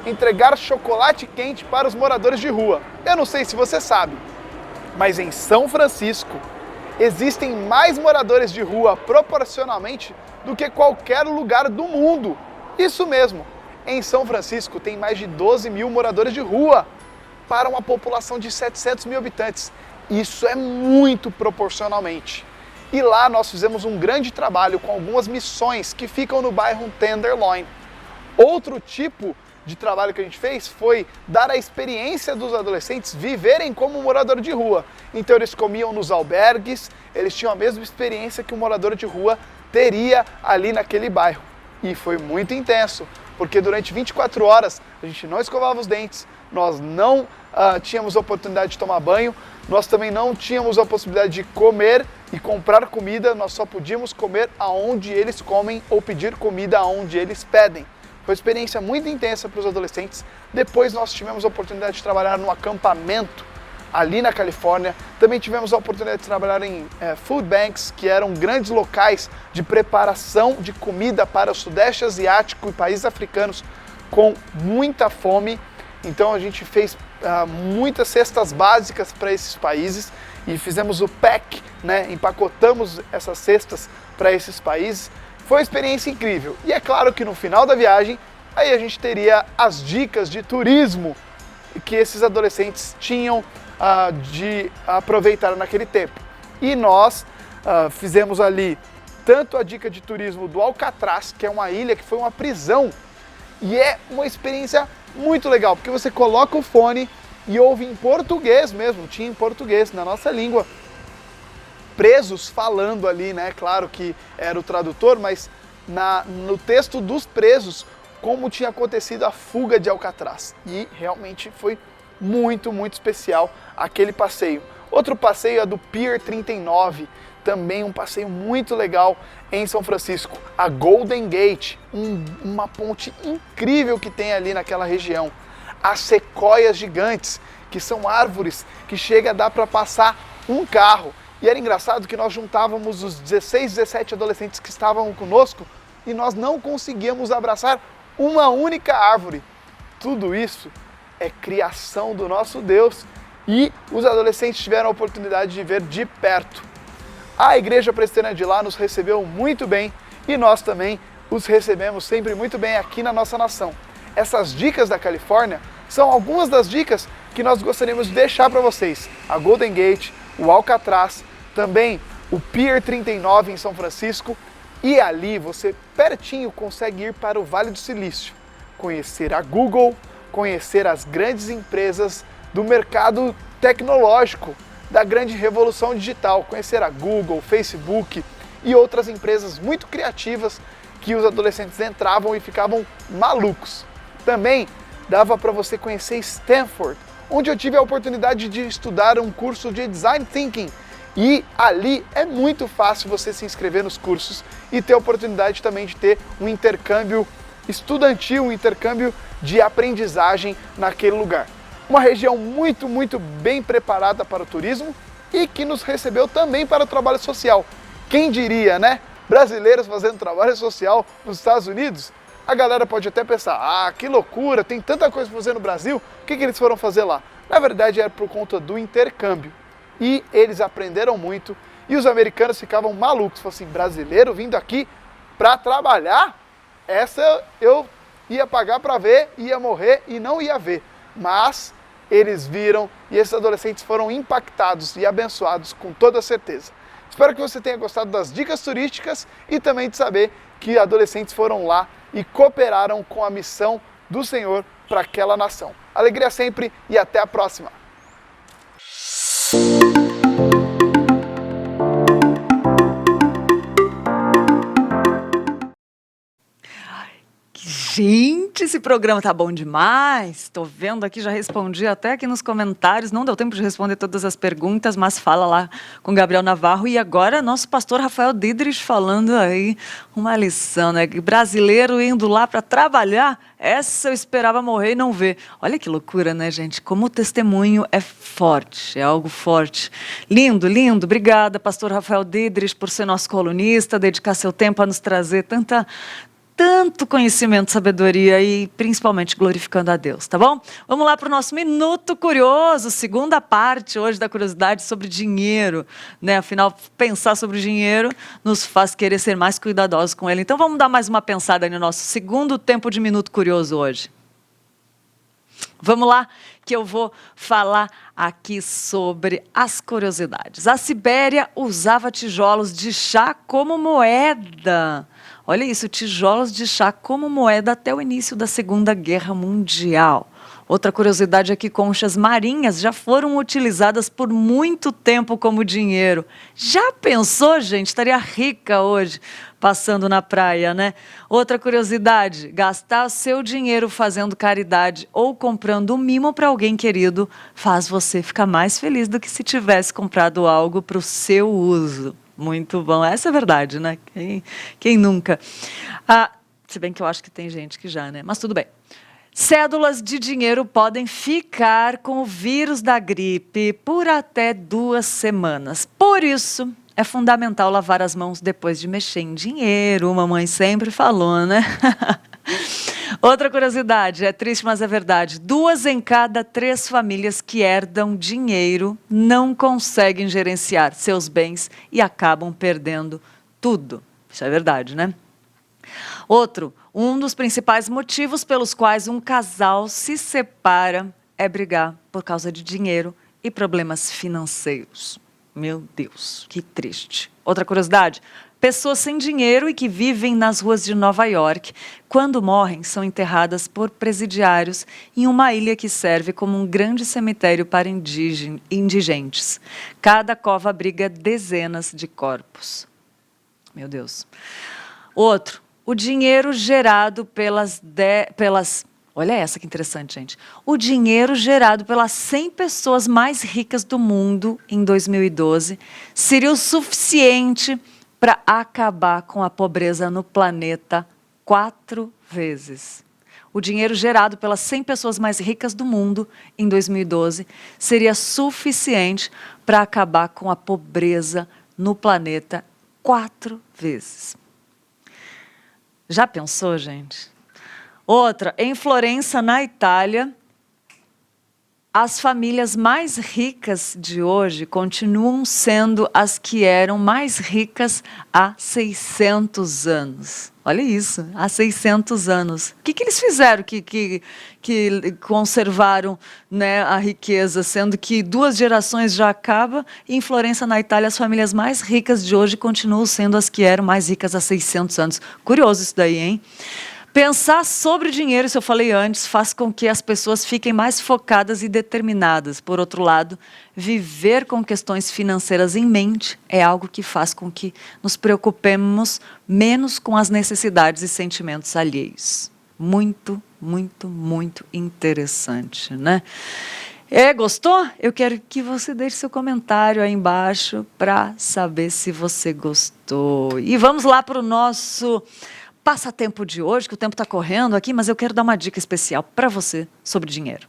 entregar chocolate quente para os moradores de rua. Eu não sei se você sabe, mas em São Francisco existem mais moradores de rua proporcionalmente do que qualquer lugar do mundo. Isso mesmo, em São Francisco tem mais de 12 mil moradores de rua para uma população de 700 mil habitantes. Isso é muito proporcionalmente. E lá nós fizemos um grande trabalho com algumas missões que ficam no bairro Tenderloin. Outro tipo de trabalho que a gente fez foi dar a experiência dos adolescentes viverem como morador de rua. Então eles comiam nos albergues, eles tinham a mesma experiência que um morador de rua teria ali naquele bairro. E foi muito intenso, porque durante 24 horas a gente não escovava os dentes, nós não tínhamos a oportunidade de tomar banho, nós também não tínhamos a possibilidade de comer e comprar comida, nós só podíamos comer aonde eles comem ou pedir comida aonde eles pedem. Foi uma experiência muito intensa para os adolescentes. Depois nós tivemos a oportunidade de trabalhar no acampamento ali na Califórnia. Também tivemos a oportunidade de trabalhar em food banks, que eram grandes locais de preparação de comida para o Sudeste Asiático e países africanos com muita fome. Então a gente fez muitas cestas básicas para esses países e fizemos o pack, né? Empacotamos essas cestas para esses países. Foi uma experiência incrível. E é claro que no final da viagem, aí a gente teria as dicas de turismo que esses adolescentes tinham de aproveitar naquele tempo. E nós fizemos ali tanto a dica de turismo do Alcatraz, que é uma ilha que foi uma prisão, e é uma experiência muito legal, porque você coloca o fone e ouve em português mesmo, tinha em português, na nossa língua, presos falando ali, né? Claro que era o tradutor, mas no texto dos presos, como tinha acontecido a fuga de Alcatraz. E realmente foi muito, muito especial aquele passeio. Outro passeio é do Pier 39, também um passeio muito legal em São Francisco. A Golden Gate, uma ponte incrível que tem ali naquela região. As sequoias gigantes, que são árvores que chega a dar para passar um carro. E era engraçado que nós juntávamos os 16, 17 adolescentes que estavam conosco e nós não conseguíamos abraçar uma única árvore. Tudo isso é criação do nosso Deus e os adolescentes tiveram a oportunidade de ver de perto. A Igreja Presbiteriana de lá nos recebeu muito bem e nós também os recebemos sempre muito bem aqui na nossa nação. Essas dicas da Califórnia são algumas das dicas que nós gostaríamos de deixar para vocês. A Golden Gate, o Alcatraz, também o Pier 39 em São Francisco, e ali você pertinho consegue ir para o Vale do Silício, conhecer a Google, conhecer as grandes empresas do mercado tecnológico, da grande revolução digital, conhecer a Google, Facebook e outras empresas muito criativas que os adolescentes entravam e ficavam malucos. Também dava para você conhecer Stanford, onde eu tive a oportunidade de estudar um curso de Design Thinking E ali é muito fácil você se inscrever nos cursos e ter a oportunidade também de ter um intercâmbio estudantil, um intercâmbio de aprendizagem naquele lugar. Uma região muito, muito bem preparada para o turismo e que nos recebeu também para o trabalho social. Quem diria, né? Brasileiros fazendo trabalho social nos Estados Unidos? A galera pode até pensar, que loucura, tem tanta coisa para fazer no Brasil, o que eles foram fazer lá? Na verdade era por conta do intercâmbio. E eles aprenderam muito e os americanos ficavam malucos. Falaram assim, brasileiro vindo aqui para trabalhar? Essa eu ia pagar para ver, ia morrer e não ia ver. Mas eles viram e esses adolescentes foram impactados e abençoados com toda certeza. Espero que você tenha gostado das dicas turísticas e também de saber que adolescentes foram lá e cooperaram com a missão do Senhor para aquela nação. Alegria sempre e até a próxima! Gente, esse programa tá bom demais. Tô vendo aqui, já respondi até aqui nos comentários. Não deu tempo de responder todas as perguntas, mas fala lá com Gabriel Navarro. E agora, nosso pastor Rafael Dietrich falando aí uma lição, né? Brasileiro indo lá para trabalhar, essa eu esperava morrer e não ver. Olha que loucura, né, gente? Como o testemunho é forte, é algo forte. Lindo, lindo. Obrigada, pastor Rafael Dietrich, por ser nosso colunista, dedicar seu tempo a nos trazer tanto conhecimento, sabedoria e principalmente glorificando a Deus, tá bom? Vamos lá para o nosso Minuto Curioso, segunda parte hoje da curiosidade sobre dinheiro, né? Afinal, pensar sobre dinheiro nos faz querer ser mais cuidadosos com ele. Então vamos dar mais uma pensada no nosso segundo tempo de Minuto Curioso hoje. Vamos lá, que eu vou falar aqui sobre as curiosidades. A Sibéria usava tijolos de chá como moeda. Olha isso, tijolos de chá como moeda até o início da Segunda Guerra Mundial. Outra curiosidade é que conchas marinhas já foram utilizadas por muito tempo como dinheiro. Já pensou, gente? Estaria rica hoje passando na praia, né? Outra curiosidade, gastar seu dinheiro fazendo caridade ou comprando um mimo para alguém querido faz você ficar mais feliz do que se tivesse comprado algo para o seu uso. Muito bom, essa é a verdade, né? Quem nunca? Se bem que eu acho que tem gente que já, né? Mas tudo bem. Cédulas de dinheiro podem ficar com o vírus da gripe por até 2 semanas. Por isso, é fundamental lavar as mãos depois de mexer em dinheiro. Mamãe sempre falou, né? Outra curiosidade, é triste, mas é verdade. 2 em cada 3 famílias que herdam dinheiro não conseguem gerenciar seus bens e acabam perdendo tudo. Isso é verdade, né? Outro, um dos principais motivos pelos quais um casal se separa é brigar por causa de dinheiro e problemas financeiros. Meu Deus, que triste. Outra curiosidade, pessoas sem dinheiro e que vivem nas ruas de Nova York, quando morrem, são enterradas por presidiários em uma ilha que serve como um grande cemitério para indigentes. Cada cova abriga dezenas de corpos. Meu Deus. Outro, o dinheiro gerado pelas... Olha essa que interessante, gente. O dinheiro gerado pelas 100 pessoas mais ricas do mundo em 2012 seria o suficiente para acabar com a pobreza no planeta 4 vezes. O dinheiro gerado pelas 100 pessoas mais ricas do mundo em 2012 seria suficiente para acabar com a pobreza no planeta 4 vezes. Já pensou, gente? Outra, em Florença, na Itália, as famílias mais ricas de hoje continuam sendo as que eram mais ricas há 600 anos. Olha isso, há 600 anos. O que eles fizeram que conservaram, né, a riqueza, sendo que 2 gerações já acabam e em Florença, na Itália, as famílias mais ricas de hoje continuam sendo as que eram mais ricas há 600 anos. Curioso isso daí, hein? Pensar sobre dinheiro, isso eu falei antes, faz com que as pessoas fiquem mais focadas e determinadas. Por outro lado, viver com questões financeiras em mente é algo que faz com que nos preocupemos menos com as necessidades e sentimentos alheios. Muito, muito, muito interessante, né? Gostou? Eu quero que você deixe seu comentário aí embaixo para saber se você gostou. E vamos lá para o nosso passatempo de hoje, que o tempo está correndo aqui, mas eu quero dar uma dica especial para você sobre dinheiro.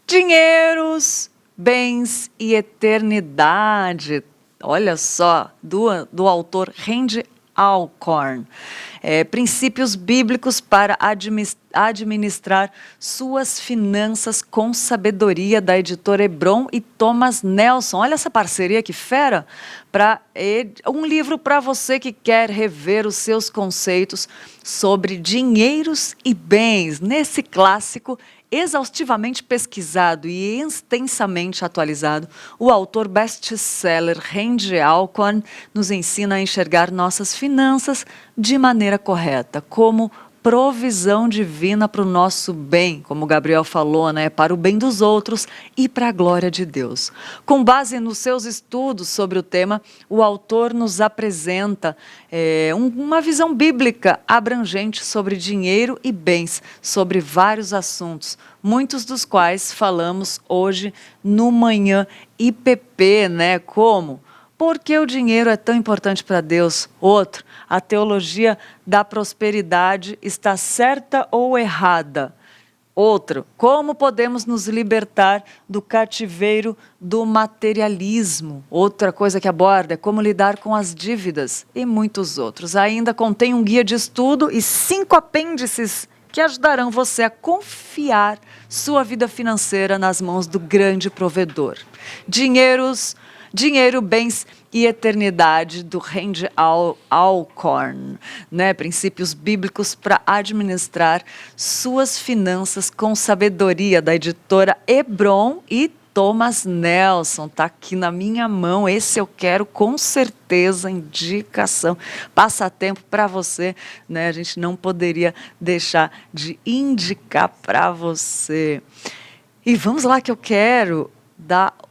Dinheiros, bens e eternidade. Olha só, do autor Randy Alcorn. Princípios bíblicos para administrar suas finanças com sabedoria, da editora Hebron e Thomas Nelson. Olha essa parceria que fera! Um livro para você que quer rever os seus conceitos sobre dinheiros e bens. Nesse clássico exaustivamente pesquisado e extensamente atualizado, o autor best-seller Randy Alcorn nos ensina a enxergar nossas finanças de maneira correta, como provisão divina para o nosso bem, como o Gabriel falou, né, para o bem dos outros e para a glória de Deus. Com base nos seus estudos sobre o tema, o autor nos apresenta uma visão bíblica abrangente sobre dinheiro e bens, sobre vários assuntos, muitos dos quais falamos hoje no Manhã IPP, né, como por que o dinheiro é tão importante para Deus? Outro, a teologia da prosperidade está certa ou errada? Outro, como podemos nos libertar do cativeiro do materialismo? Outra coisa que aborda é como lidar com as dívidas e muitos outros. Ainda contém um guia de estudo e 5 apêndices que ajudarão você a confiar sua vida financeira nas mãos do grande provedor. Dinheiro, bens e eternidade, do Randy Alcorn, né? Princípios bíblicos para administrar suas finanças com sabedoria, da editora Hebron e Thomas Nelson. Está aqui na minha mão. Esse eu quero com certeza, indicação, passatempo para você, né? A gente não poderia deixar de indicar para você. E vamos lá que eu quero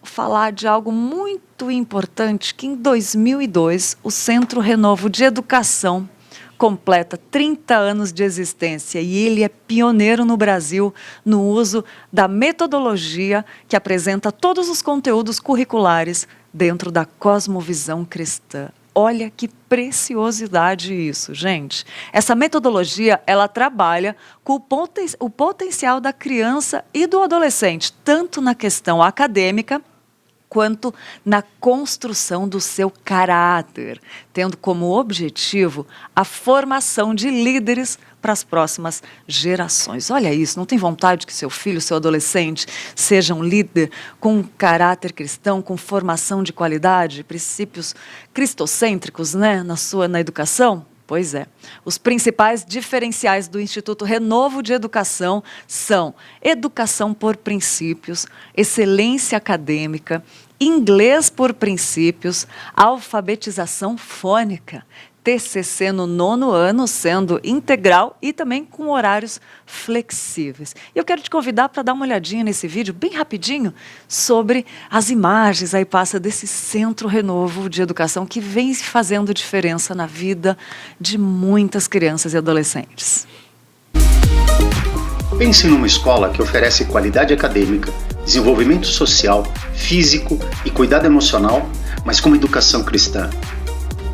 falar de algo muito importante, que em 2002 o Centro Renovo de Educação completa 30 anos de existência e ele é pioneiro no Brasil no uso da metodologia que apresenta todos os conteúdos curriculares dentro da cosmovisão cristã. Olha que preciosidade isso, gente. Essa metodologia, ela trabalha com o potencial da criança e do adolescente, tanto na questão acadêmica, quanto na construção do seu caráter, tendo como objetivo a formação de líderes para as próximas gerações. Olha isso, não tem vontade que seu filho, seu adolescente, seja um líder com um caráter cristão, com formação de qualidade, princípios cristocêntricos, né, na educação? Pois é. Os principais diferenciais do Instituto Renovo de Educação são educação por princípios, excelência acadêmica, inglês por princípios, alfabetização fônica, TCC no 9º ano, sendo integral e também com horários flexíveis. Eu quero te convidar para dar uma olhadinha nesse vídeo, bem rapidinho, sobre as imagens, aí passa desse Centro Renovo de Educação que vem fazendo diferença na vida de muitas crianças e adolescentes. Pense numa escola que oferece qualidade acadêmica, desenvolvimento social, físico e cuidado emocional, mas com uma educação cristã.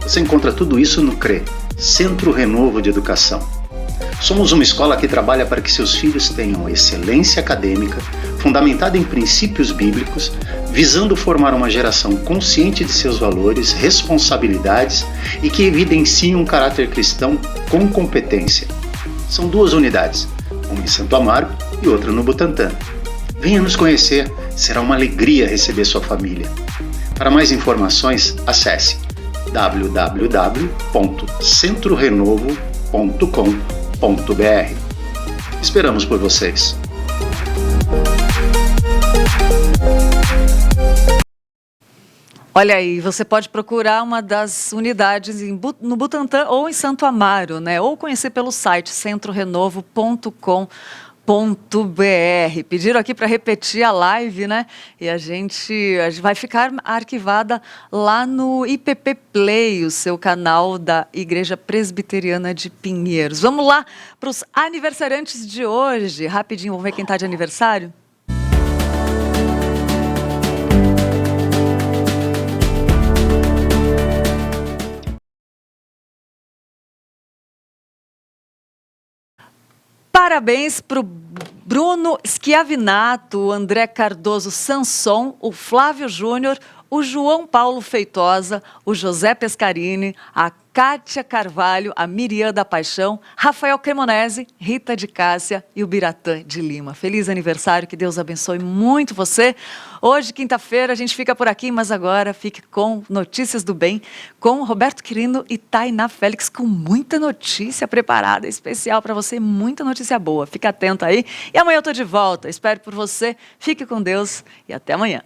Você encontra tudo isso no CRE, Centro Renovo de Educação. Somos uma escola que trabalha para que seus filhos tenham excelência acadêmica, fundamentada em princípios bíblicos, visando formar uma geração consciente de seus valores, responsabilidades e que evidencie um caráter cristão com competência. São 2 unidades, uma em Santo Amaro e outra no Butantã. Venha nos conhecer, será uma alegria receber sua família. Para mais informações, acesse www.centrorenovo.com.br. Esperamos por vocês. Olha aí, você pode procurar uma das unidades no Butantã ou em Santo Amaro, né? Ou conhecer pelo site centrorenovo.com.br. Pediram aqui para repetir a live, né? E a gente vai ficar arquivada lá no IPP Play, o seu canal da Igreja Presbiteriana de Pinheiros. Vamos lá para os aniversariantes de hoje. Rapidinho, vamos ver quem está de aniversário? Parabéns para o Bruno Schiavinato, o André Cardoso Sanson, o Flávio Júnior, o João Paulo Feitosa, o José Pescarini, a Kátia Carvalho, a Miriam da Paixão, Rafael Cremonese, Rita de Cássia e o Biratã de Lima. Feliz aniversário, que Deus abençoe muito você. Hoje, quinta-feira, a gente fica por aqui, mas agora fique com Notícias do Bem, com Roberto Quirino e Tainá Félix, com muita notícia preparada, especial para você, muita notícia boa. Fica atento aí. E amanhã eu estou de volta. Espero por você. Fique com Deus e até amanhã.